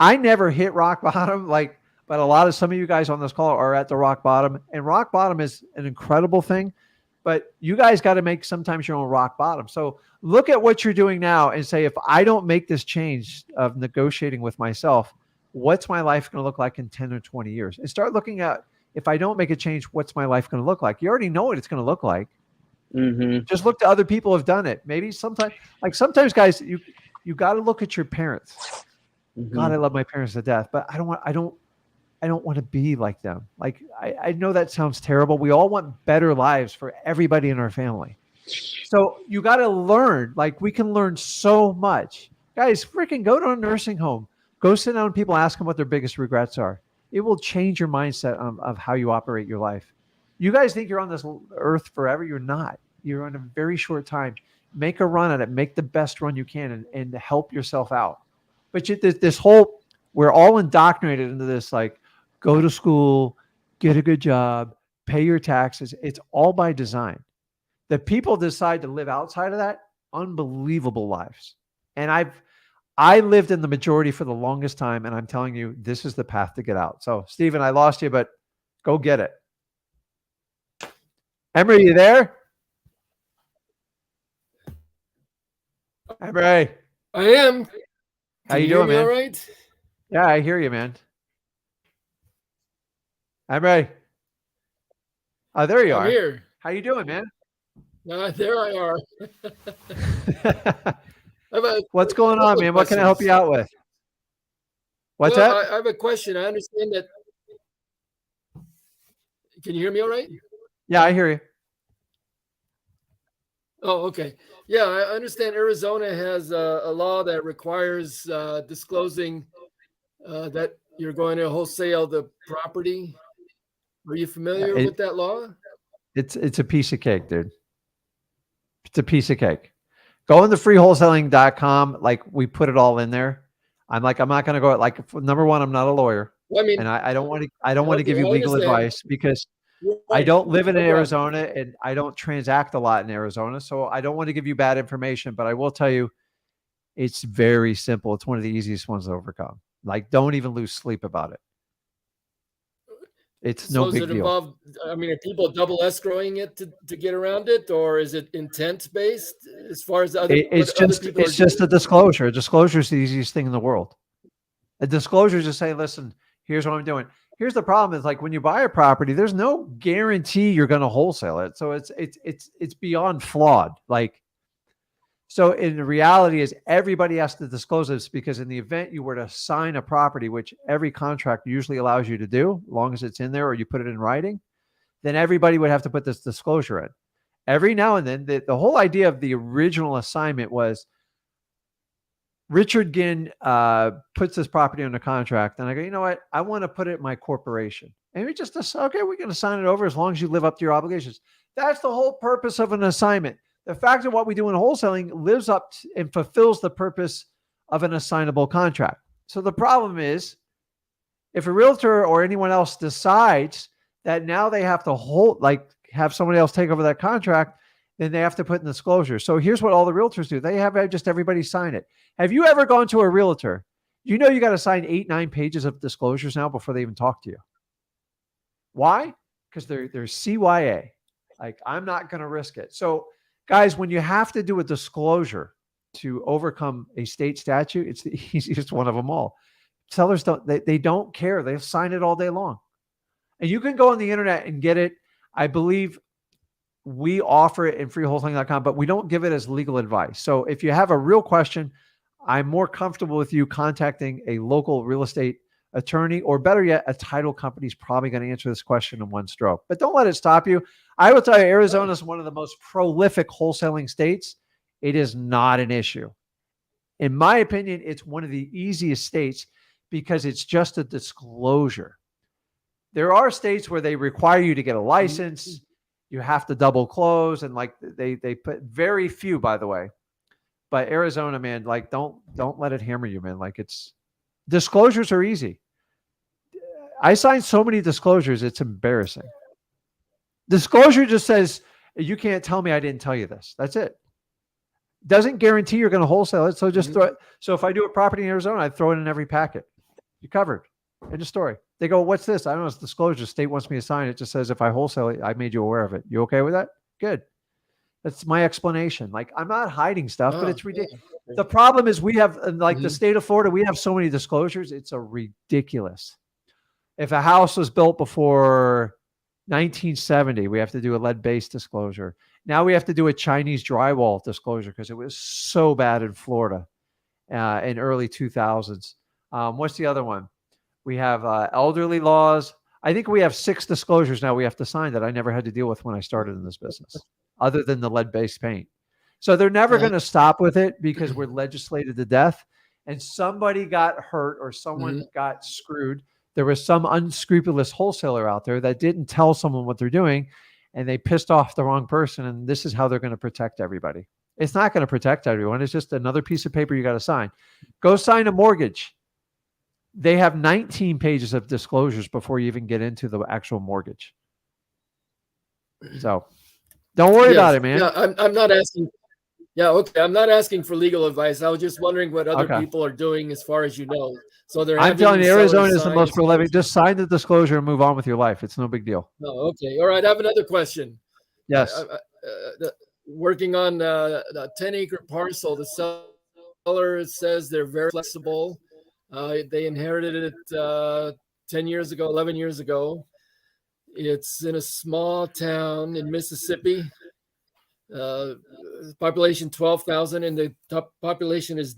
I never hit rock bottom, but some of you guys on this call are at the rock bottom, and rock bottom is an incredible thing, but you guys got to make sometimes your own rock bottom. So look at what you're doing now and say, if I don't make this change of negotiating with myself, what's my life going to look like in 10 or 20 years? And start looking at, if I don't make a change, what's my life going to look like? You already know what it's going to look like. Just look to other people who have done it. Maybe sometimes guys, you got to look at your parents. God, I love my parents to death, but I don't want to be like them. Like, I know that sounds terrible. We all want better lives for everybody in our family. So you got to learn, like we can learn so much. Guys, freaking go to a nursing home, go sit down and people ask them what their biggest regrets are. It will change your mindset of how you operate your life. You guys think you're on this earth forever. You're not. You're on a very short time. Make a run at it. Make the best run you can and help yourself out. But we're all indoctrinated into this, like, go to school, get a good job, pay your taxes. It's all by design. The people decide to live outside of that, unbelievable lives. And I lived in the majority for the longest time, and I'm telling you, this is the path to get out. So, Stephen, I lost you, but go get it. Emery, you there? Emery. I am. How you doing, man? All right? Yeah, I hear you, man. Emery. Oh, there you are. I'm here. How you doing, man? There I are. What's going on, man? What can I help you out with? What's that? I have a question. I understand that. Can you hear me all right? Yeah, I hear you. Oh, okay. Yeah, I understand Arizona has a law that requires disclosing that you're going to wholesale the property. Are you familiar with that law? It's a piece of cake, dude. It's a piece of cake. Go into freewholesaling.com. Like, we put it all in there. I'm not going to go, like, number one, I'm not a lawyer. Well, I mean, and I don't want to give you legal advice because I don't live in Arizona and I don't transact a lot in Arizona. So I don't want to give you bad information, but I will tell you it's very simple. It's one of the easiest ones to overcome. Like, don't even lose sleep about it. It's no big deal. I mean, are people double escrowing it to get around it, or is it intent based as far as other? It's just a disclosure. A disclosure is the easiest thing in the world. A disclosure is to say, listen, here's what I'm doing. Here's the problem is, like, when you buy a property, there's no guarantee you're going to wholesale it. So it's beyond flawed. Like, so in reality is everybody has to disclose this, because in the event you were to sign a property, which every contract usually allows you to do, as long as it's in there or you put it in writing, then everybody would have to put this disclosure in. Every now and then, the whole idea of the original assignment was Richard Ginn puts this property under contract, and I go, you know what? I want to put it in my corporation. And we just okay, we're going to sign it over as long as you live up to your obligations. That's the whole purpose of an assignment. The fact of what we do in wholesaling lives up to and fulfills the purpose of an assignable contract. So the problem is, if a realtor or anyone else decides that now they have to have somebody else take over that contract, then they have to put in disclosure. So here's what all the realtors do. They have just everybody sign it. Have you ever gone to a realtor? You know you got to sign 8-9 pages of disclosures now before they even talk to you. Why? Because they're CYA. Like, I'm not going to risk it. So guys, when you have to do a disclosure to overcome a state statute, it's the easiest one of them all. Sellers they don't care. They'll sign it all day long. And you can go on the internet and get it. I believe we offer it in freewholesaling.com, but we don't give it as legal advice. So if you have a real question, I'm more comfortable with you contacting a local real estate attorney, or better yet, a title company is probably going to answer this question in one stroke. But don't let it stop you. I will tell you, Arizona is one of the most prolific wholesaling states. It is not an issue. In my opinion, it's one of the easiest states because it's just a disclosure. There are states where they require you to get a license. You have to double close, and like they put very few, by the way. But Arizona, man, like don't let it hammer you, man. Like, it's disclosures are easy. I signed so many disclosures, it's embarrassing. Disclosure just says you can't tell me I didn't tell you this. That's it. Doesn't guarantee you're going to wholesale it. So just throw it. So if I do a property in Arizona, I throw it in every packet. You're covered. End of story. They go, what's this? I don't know. It's disclosure. State wants me to sign. It just says if I wholesale it, I made you aware of it. You okay with that? Good. That's my explanation. Like, I'm not hiding stuff, but it's ridiculous. Yeah. The problem is we have, like the state of Florida, we have so many disclosures. It's a ridiculous. If a house was built before 1970, we have to do a lead-based disclosure. Now we have to do a Chinese drywall disclosure because it was so bad in Florida in early 2000s. What's the other one? We have elderly laws. I think we have 6 disclosures now we have to sign that I never had to deal with when I started in this business, other than the lead-based paint. So they're never going to stop with it because we're legislated to death, and somebody got hurt or someone got screwed. There was some unscrupulous wholesaler out there that didn't tell someone what they're doing, and they pissed off the wrong person, and this is how they're going to protect everybody. It's not going to protect everyone. It's just another piece of paper you got to sign. Go sign a mortgage. They have 19 pages of disclosures before you even get into the actual mortgage. So don't worry about it, man. Yeah, I'm not asking. Yeah, okay. I'm not asking for legal advice. I was just wondering what other people are doing as far as you know. So I'm telling you, Arizona is the most prolific. Just sign the disclosure and move on with your life. It's no big deal. Oh, okay. All right. I have another question. Yes. Working on a 10-acre parcel, the seller says they're very flexible. They inherited it 10 years ago, 11 years ago. It's in a small town in Mississippi. Population 12,000, and the top population is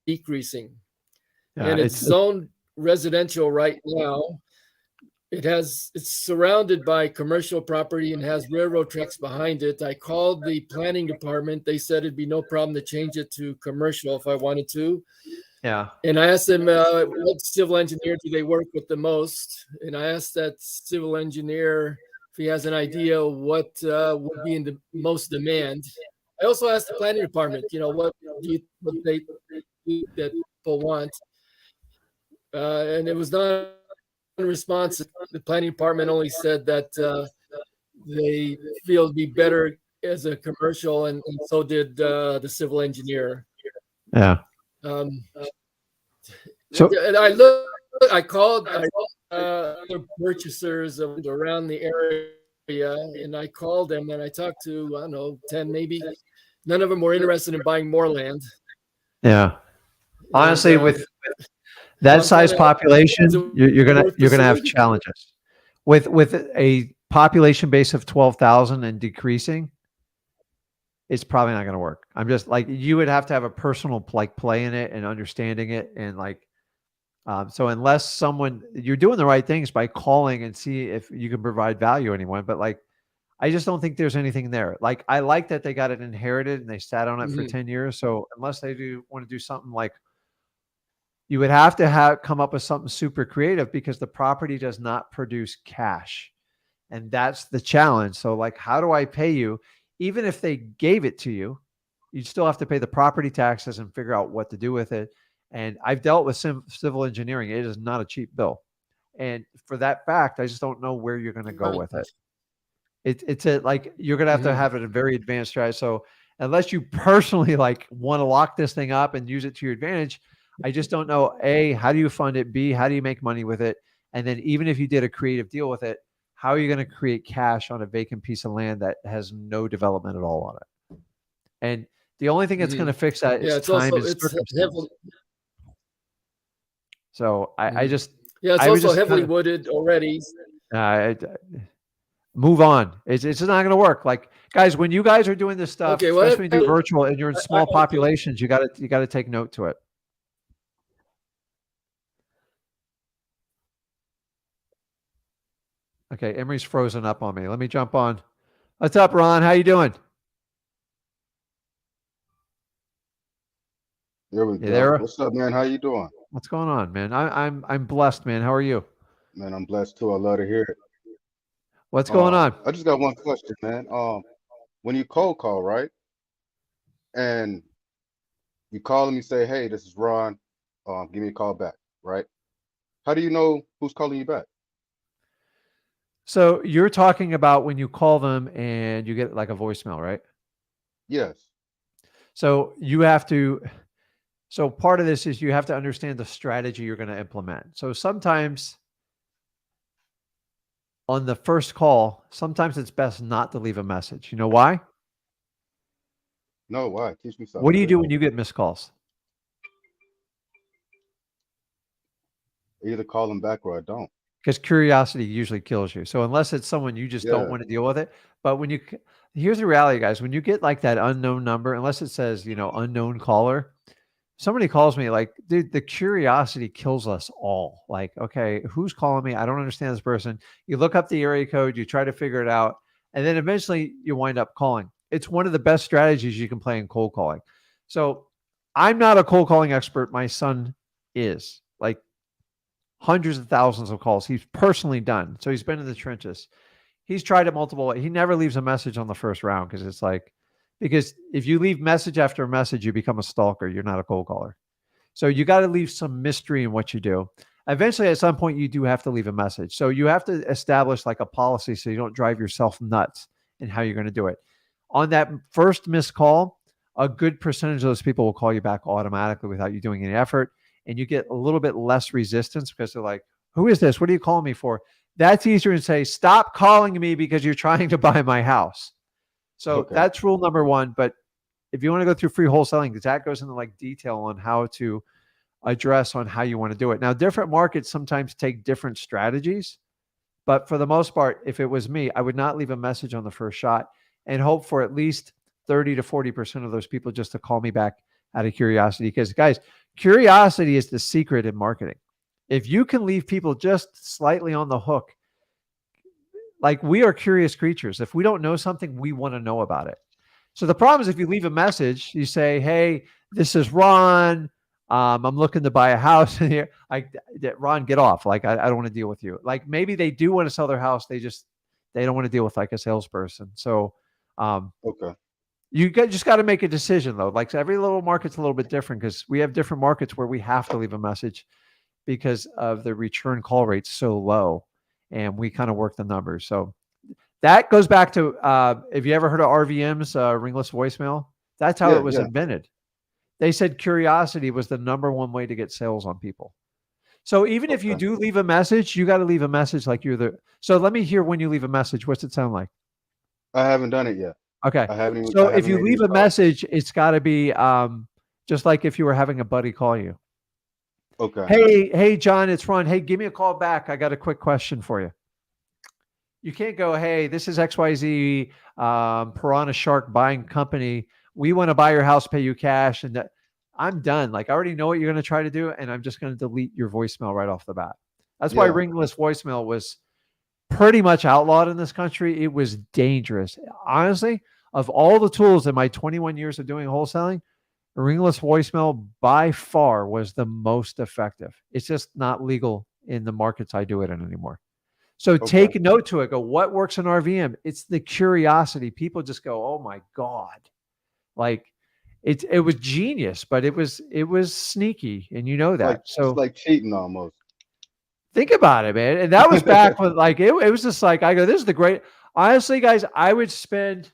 decreasing. Yeah, and it's zoned residential right now. It's surrounded by commercial property and has railroad tracks behind it. I called the planning department. They said it'd be no problem to change it to commercial if I wanted to. Yeah. And I asked them what civil engineer do they work with the most, and I asked that civil engineer if he has an idea what would be in the most demand. I also asked the planning department, what they that people want, and it was not responsive. The planning department only said that they feel it'd be better as a commercial, and so did the civil engineer. Yeah. So I called other purchasers around the area, and I called them, and I talked to, I don't know, 10 maybe. None of them were interested in buying more land. Yeah. Honestly, with that size population, you're gonna have challenges. With a population base of 12,000 and decreasing, it's probably not going to work. I'm just like, you would have to have a personal play in it and understanding it. And like, So unless you're doing the right things by calling and see if you can provide value to anyone, but like, I just don't think there's anything there. Like, I like that they got it inherited and they sat on it for Mhm. 10 years. So unless they want to do something like, you would have to come up with something super creative because the property does not produce cash. And that's the challenge. So like, how do I pay you? Even if they gave it to you, you still have to pay the property taxes and figure out what to do with it. And I've dealt with civil engineering. It is not a cheap bill. And for that fact, I just don't know where you're going to go Right. with it. It's like, you're going to Mhm. have a very advanced strategy. So unless you personally like want to lock this thing up and use it to your advantage, I just don't know. A, how do you fund it? B, how do you make money with it? And then even if you did a creative deal with it, how are you going to create cash on a vacant piece of land that has no development at all on it? And the only thing that's going to Mhm. fix that Yeah, is it's time also and it's circumstance. So Mhm. just, Yeah, it's I would also just heavily kind wooded already. of move on. It's just not going to work. Like, guys, when you guys are doing this stuff, Okay, well, especially when you do virtual and you're in I small like it. populations, you got to take note to it. Okay, Emery's frozen up on me. Let me jump on. What's up, Ron? How you doing? There we You go. there? What's up, man? How you doing? What's going on, man? I'm blessed, man. How are you? Man, I'm blessed too. I love to hear it. What's going on? I just got one question, man. When you cold call, right? And you call them, you say, "Hey, this is Ron. Give me a call back," right? How do you know who's calling you back? So you're talking about when you call them and you get like a voicemail, right? Yes. So so part of this is you have to understand the strategy you're going to implement. So sometimes on the first call, sometimes it's best not to leave a message. You know why? No, why? Teach me What something, do you please. do when you get missed calls? Either call them back or I don't. Because curiosity usually kills you. So unless it's someone you just don't Yeah. want to deal with it, but here's the reality, guys, when you get like that unknown number, unless it says, unknown caller, somebody calls me like, dude, the curiosity kills us all. Like, okay, who's calling me? I don't understand this person. You look up the area code, you try to figure it out, and then eventually you wind up calling. It's one of the best strategies you can play in cold calling. So I'm not a cold calling expert. My son is. Like, hundreds of thousands of calls he's personally done. So he's been in the trenches. He's tried it multiple ways. He never leaves a message on the first round because if you leave message after message, you become a stalker. You're not a cold caller. So you got to leave some mystery in what you do. Eventually, at some point, you do have to leave a message. So you have to establish like a policy so you don't drive yourself nuts in how you're going to do it. On that first missed call, a good percentage of those people will call you back automatically without you doing any effort. And you get a little bit less resistance because they're like, who is this? What are you calling me for? That's easier to say, stop calling me because you're trying to buy my house. So Okay. that's rule number one. But if you want to go through free wholesaling, because that goes into like detail on how to address on how you want to do it. Now, different markets sometimes take different strategies, but for the most part, if it was me, I would not leave a message on the first shot and hope for at least 30 to 40% of those people just to call me back out of curiosity. Because guys, curiosity is the secret in marketing. If you can leave people just slightly on the hook, like, we are curious creatures. If we don't know something, we want to know about it. So the problem is if you leave a message, you say, "Hey, this is Ron. I'm looking to buy a house in here." Ron, get off. Like, I don't want to deal with you. Like, maybe they do want to sell their house. They don't want to deal with like a salesperson. So Okay. just got to make a decision though. Like, every little market's a little bit different because we have different markets where we have to leave a message because of the return call rate so low, and we kind of work the numbers. So that goes back to, have you ever heard of RVM's ringless voicemail? That's how it Yeah, was yeah. invented. They said curiosity was the number one way to get sales on people. So even if you Okay. do leave a message, you got to leave a message like so let me hear when you leave a message. What's it sound like? I haven't done it yet. Okay. I So if haven't you made any leave a calls. message, it's got to be just like if you were having a buddy call you. Okay. Hey, John, it's Ron. Hey, give me a call back. I got a quick question for you. You can't go, "Hey, this is XYZ Piranha Shark Buying Company. We want to buy your house, pay you cash." And I'm done. Like, I already know what you're going to try to do, and I'm just going to delete your voicemail right off the bat. That's why Yeah. ringless voicemail was pretty much outlawed in this country. It was dangerous. Honestly, of all the tools in my 21 years of doing wholesaling, ringless voicemail by far was the most effective. It's just not legal in the markets I do it in anymore. So Okay. take a note to it. Go, what works in RVM? It's the curiosity. People just go, oh my God. Like, it was genius, but it was sneaky, and you know that. It's So like cheating almost. think about it, man. And that was back when, like, it was just like, I go, this is the great. Honestly, guys, I would spend.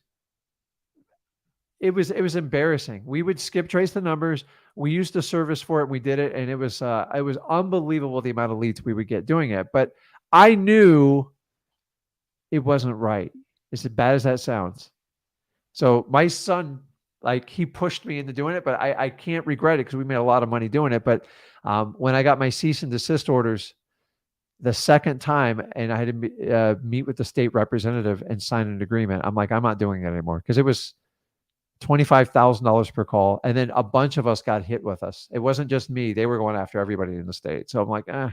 It was embarrassing. We would skip trace the numbers. We used a service for it. We did it, and it was unbelievable the amount of leads we would get doing it. But I knew it wasn't right. As bad as that sounds. So my son, like, he pushed me into doing it, but I can't regret it because we made a lot of money doing it. But when I got my cease and desist orders the second time, and I had to meet with the state representative and sign an agreement, I'm like, I'm not doing it anymore, because it was $25,000 per call. And then a bunch of us got hit with us. It wasn't just me. They were going after everybody in the state. So I'm like, eh.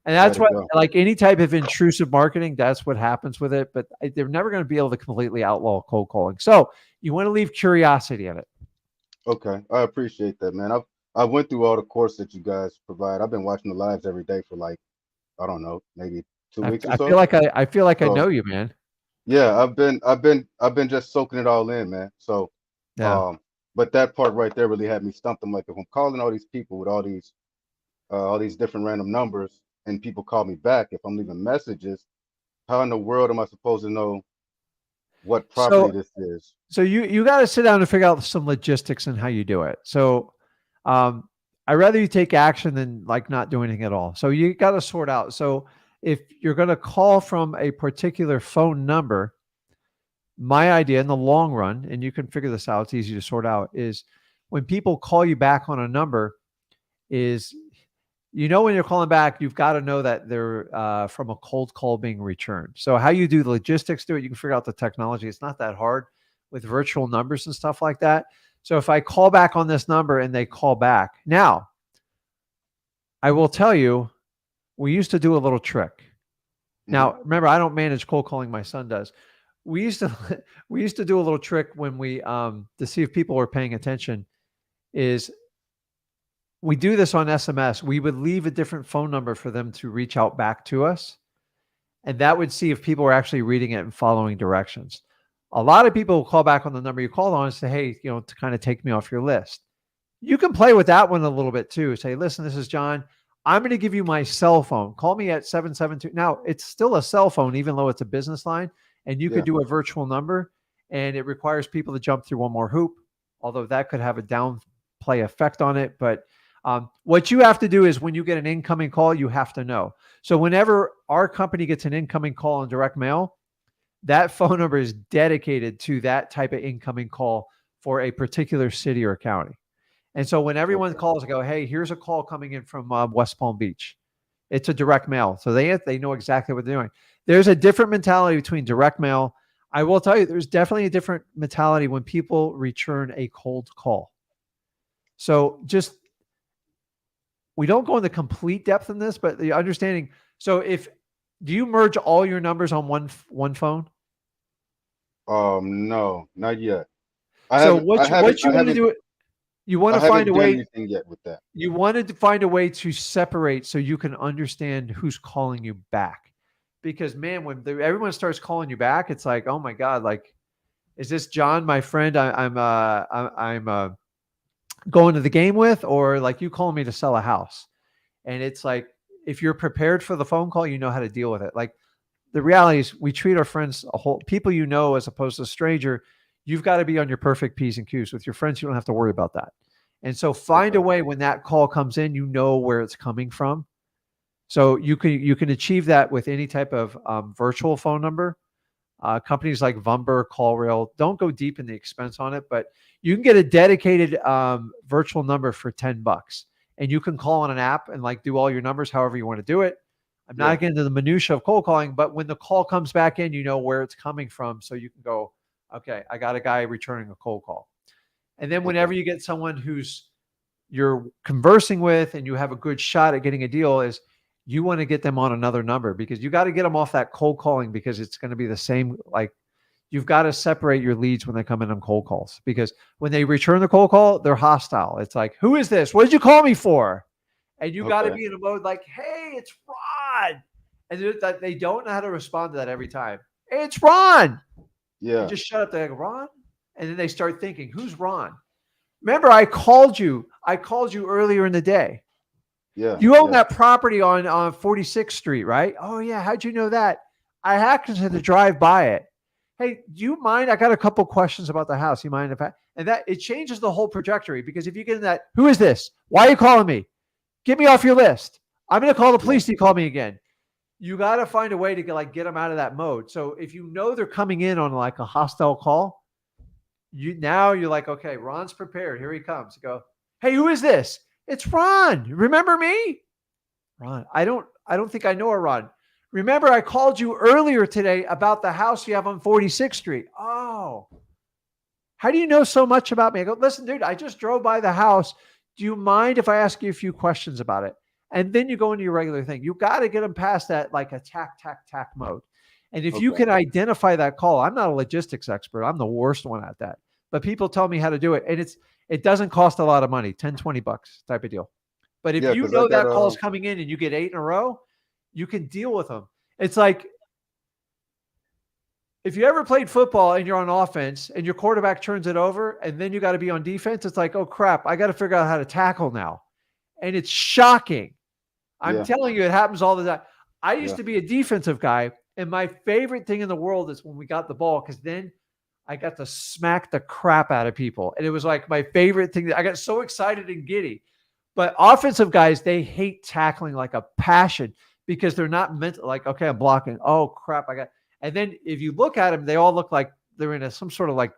And that's what, like, any type of intrusive marketing, that's what happens with it. But they're never going to be able to completely outlaw cold calling. So you want to leave curiosity in it. Okay. I appreciate that, man. I went through all the course that you guys provide. I've been watching the lives every day for, like, I don't know, maybe 2 weeks or so. I feel like I know you, man. Yeah, I've been just soaking it all in, man. So, Yeah. but that part right there really had me stumped. I'm like, if I'm calling all these people with all these different random numbers, and people call me back, if I'm leaving messages, how in the world am I supposed to know what property this is? So you got to sit down and figure out some logistics and how you do it. So I'd rather you take action than, like, not do anything at all. So you got to sort out. So if you're going to call from a particular phone number, my idea in the long run, and you can figure this out, it's easy to sort out, is when people call you back on a number, is, when you're calling back, you've got to know that they're from a cold call being returned. So how you do the logistics to it, you can figure out the technology. It's not that hard with virtual numbers and stuff like that. So if I call back on this number and they call back, now I will tell you, we used to do a little trick. Now, remember, I don't manage cold calling. My son does. We used to do a little trick when we, to see if people were paying attention, is we do this on SMS. We would leave a different phone number for them to reach out back to us. And that would see if people were actually reading it and following directions. A lot of people will call back on the number you called on and say, hey, to kind of take me off your list. You can play with that one a little bit too. Say, listen, this is John. I'm going to give you my cell phone. Call me at 772. Now, it's still a cell phone, even though it's a business line. And you could do a virtual number, and it requires people to jump through one more hoop, although that could have a downplay effect on it. But what you have to do is, when you get an incoming call, you have to know. So whenever our company gets an incoming call in direct mail, that phone number is dedicated to that type of incoming call for a particular city or county. And so when everyone calls, I go, hey, here's a call coming in from West Palm Beach. It's a direct mail. So they know exactly what they're doing. There's a different mentality between direct mail. I will tell you, there's definitely a different mentality when people return a cold call. So we don't go into complete depth in this, but the understanding. So do you merge all your numbers on one phone? No, not yet. What you want to do? You want to find a way. Anything yet with that? You wanted to find a way to separate so you can understand who's calling you back. Because, man, when everyone starts calling you back, it's like, oh my God, like, is this John, my friend? I'm going to the game with, or like you calling me to sell a house? And it's like, if you're prepared for the phone call, you know how to deal with it. Like, the reality is, we treat our friends, people as opposed to a stranger. You've got to be on your perfect P's and Q's. With your friends, you don't have to worry about that. And so find a way when that call comes in, you know where it's coming from. So you can achieve that with any type of virtual phone number. Companies like Vumber, CallRail, don't go deep in the expense on it, but you can get a dedicated virtual number for $10, and you can call on an app and, like, do all your numbers however you want to do it. I'm not getting into the minutia of cold calling, but when the call comes back in, you know where it's coming from, so you can go, okay, I got a guy returning a cold call. And then whenever you get someone who's you're conversing with and you have a good shot at getting a deal is you want to get them on another number, because you got to get them off that cold calling, because it's going to be the same. Like, you've got to separate your leads when they come in on cold calls, because when they return the cold call, they're hostile. It's like, who is this? What did you call me for? And you got to be in a mode like, hey, it's Ron. And they don't know how to respond to that every time. Hey, it's Ron. Yeah. You just shut up. They go, Ron. And then they start thinking, who's Ron? Remember, I called you earlier in the day. Yeah. You own that property on 46th Street, right? Oh, yeah. How'd you know that? I happened to drive by it. Hey, do you mind? I got a couple questions about the house. You mind if and that it changes the whole trajectory, because if you get in that, who is this? Why are you calling me? Get me off your list. I'm going to call the police to call me again. You got to find a way to get them out of that mode. So if you know they're coming in on like a hostile call, you're like, okay, Ron's prepared. Here he comes. You go, hey, who is this? It's Ron. Remember me? Ron. I don't think I know a Ron. Remember, I called you earlier today about the house you have on 46th Street. Oh, how do you know so much about me? I go, listen, dude, I just drove by the house. Do you mind if I ask you a few questions about it? And then you go into your regular thing. You got to get them past that like attack mode. And if you can identify that call, I'm not a logistics expert. I'm the worst one at that. But people tell me how to do it. And it doesn't cost a lot of money, 10, 20 bucks type of deal. But if you know that call's coming in and you get 8 in a row, you can deal with them. It's like, if you ever played football and you're on offense and your quarterback turns it over and then you got to be on defense, it's like, oh crap, I got to figure out how to tackle now. And it's shocking. I'm telling you, it happens all the time. I used to be a defensive guy, and my favorite thing in the world is when we got the ball, because then I got to smack the crap out of people. And it was like my favorite thing. I got so excited and giddy. But offensive guys, they hate tackling like a passion, because they're not meant like, okay, I'm blocking. Oh crap, and then if you look at them, they all look like they're in some sort of like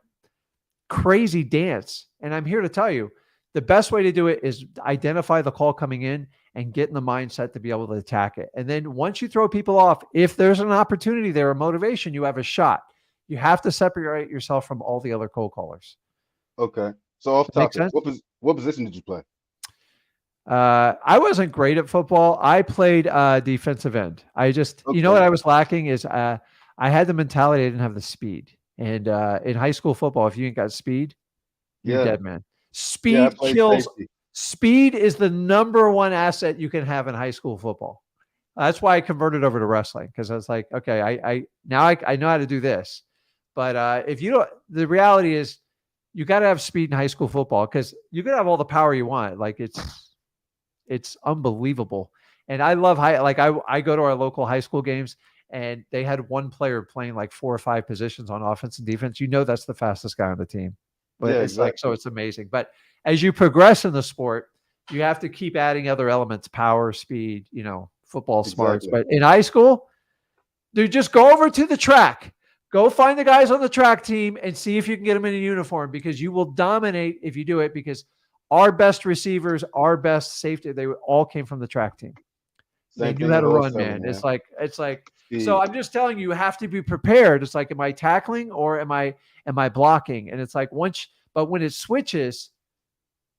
crazy dance. And I'm here to tell you, the best way to do it is identify the call coming in and get in the mindset to be able to attack it. And then once you throw people off, if there's an opportunity there, a motivation, you have a shot. You have to separate yourself from all the other cold callers. Okay. So off topic, what position did you play? I wasn't great at football. I played defensive end. You know what I was lacking is I had the mentality, I didn't have the speed. And in high school football, if you ain't got speed, you're dead, man. Speed kills. Safety. Speed is the number one asset you can have in high school football. That's why I converted over to wrestling, because I was like, okay, I know how to do this. But if you don't, the reality is you got to have speed in high school football, because you can have all the power you want. Like it's unbelievable. And I love I go to our local high school games, and they had one player playing like 4 or 5 positions on offense and defense. You know, that's the fastest guy on the team. But it's like, so it's amazing. But as you progress in the sport, you have to keep adding other elements, power, speed, football smarts. But in high school, dude, just go over to the track. Go find the guys on the track team and see if you can get them in a uniform, because you will dominate if you do it, because our best receivers, our best safety, they all came from the track team. They knew how to run, man. It's like, speed. So I'm just telling you, you have to be prepared. It's like, am I tackling or am I blocking? And it's like but when it switches,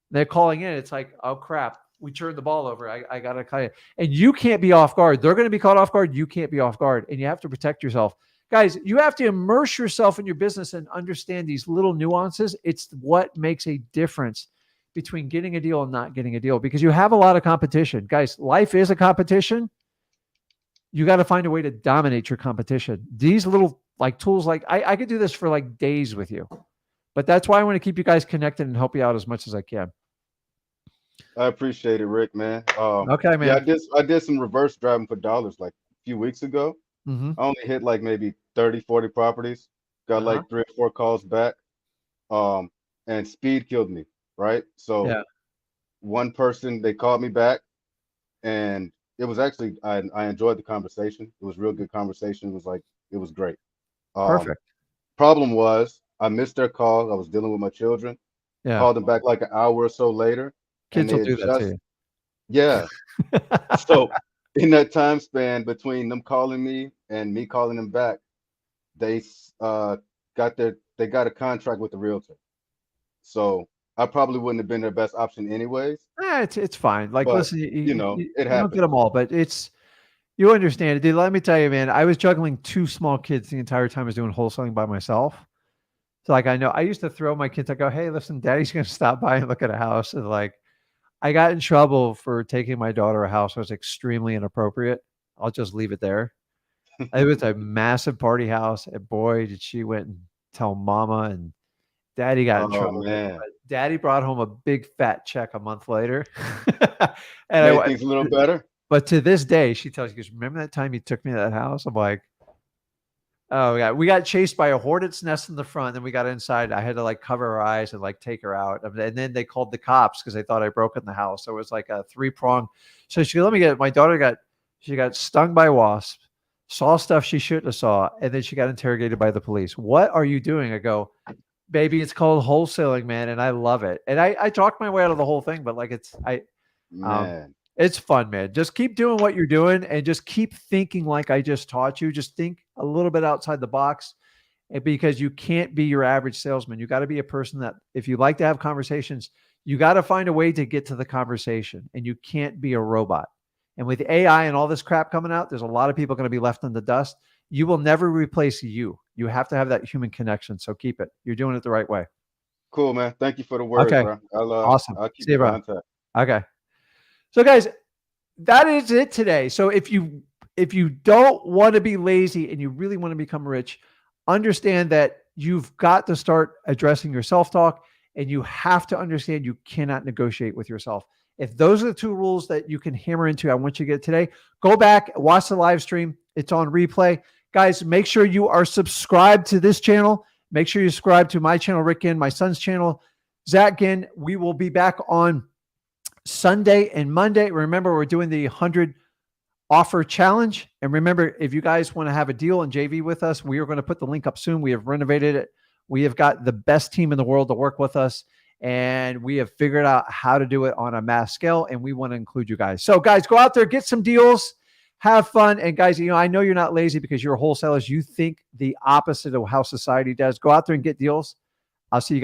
they're calling in. It's like, oh crap, we turned the ball over. I got to cut it. And you can't be off guard. They're going to be caught off guard. You can't be off guard, and you have to protect yourself. Guys, you have to immerse yourself in your business and understand these little nuances. It's what makes a difference between getting a deal and not getting a deal, because you have a lot of competition. Guys, life is a competition. You got to find a way to dominate your competition. These little tools, I could do this for days with you, but that's why I want to keep you guys connected and help you out as much as I can. I appreciate it, Rick, man. Okay, man. Yeah, I did some reverse driving for dollars a few weeks ago. Mm-hmm. I only hit maybe 30, 40 properties. Got 3 or 4 calls back. And speed killed me, right? So one person, they called me back, and it was actually, I enjoyed the conversation. It was a real good conversation. It was great. Perfect. Problem was, I missed their call. I was dealing with my children. Yeah. Called them back an hour or so later. Kids will do that to you. Yeah. So in that time span between them calling me and me calling them back, they got a contract with the realtor. So I probably wouldn't have been their best option anyways. It's fine. Like, But listen, you know, it you don't get happened. them all, but you understand it, dude. Let me tell you, man, I was juggling 2 small kids the entire time I was doing wholesaling by myself. So like, I know I used to throw my kids, I go, hey, listen, daddy's going to stop by and look at a house. And like, I got in trouble for taking my daughter a house that was extremely inappropriate. I'll just leave it there. It was a massive party house. And boy, did she went and tell mama, and daddy got in Oh trouble. man, But daddy brought home a big fat check a month later. made things a little better. But to this day, she tells you, remember that time you took me to that house? I'm like, oh yeah, we got chased by a hornet's nest in the front. Then we got inside. I had to like cover her eyes and like take her out. And then they called the cops because they thought I broke in the house. So it was like a 3-prong. So she let me get, my daughter got stung by wasps, saw stuff she shouldn't have saw, and then she got interrogated by the police. What are you doing? I go, baby, it's called wholesaling, man, and I love it. And I talked my way out of the whole thing, but like Man, it's fun, man. Just keep doing what you're doing and just keep thinking like I just taught you. Just think a little bit outside the box, because you can't be your average salesman. You got to be a person that, if you like to have conversations, you got to find a way to get to the conversation, and you can't be a robot. And with AI and all this crap coming out, there's a lot of people going to be left in the dust. You will never replace you. You have to have that human connection. So keep it. You're doing it the right way. cool, man. Thank you for the words, Okay. bro. Awesome. I'll keep See you, in bro. contact. Okay. So guys, that is it today. So if you don't want to be lazy and you really want to become rich, understand that you've got to start addressing your self-talk, and you have to understand you cannot negotiate with yourself. If those are the 2 rules that you can hammer into, I want you to get today. Go back, watch the live stream. It's on replay. Guys, make sure you are subscribed to this channel. Make sure you subscribe to my channel, Rick Ginn, my son's channel, Zach Ginn. We will be back on Sunday and Monday. Remember, we're doing the 100 offer challenge. And remember, if you guys want to have a deal and JV with us, we are going to put the link up soon. We have renovated it. We have got the best team in the world to work with us, and we have figured out how to do it on a mass scale, and we want to include you guys. So guys, go out there, get some deals, have fun. And guys, I know you're not lazy because you're wholesalers. You think the opposite of how society does. Go out there and get deals. I'll see you guys.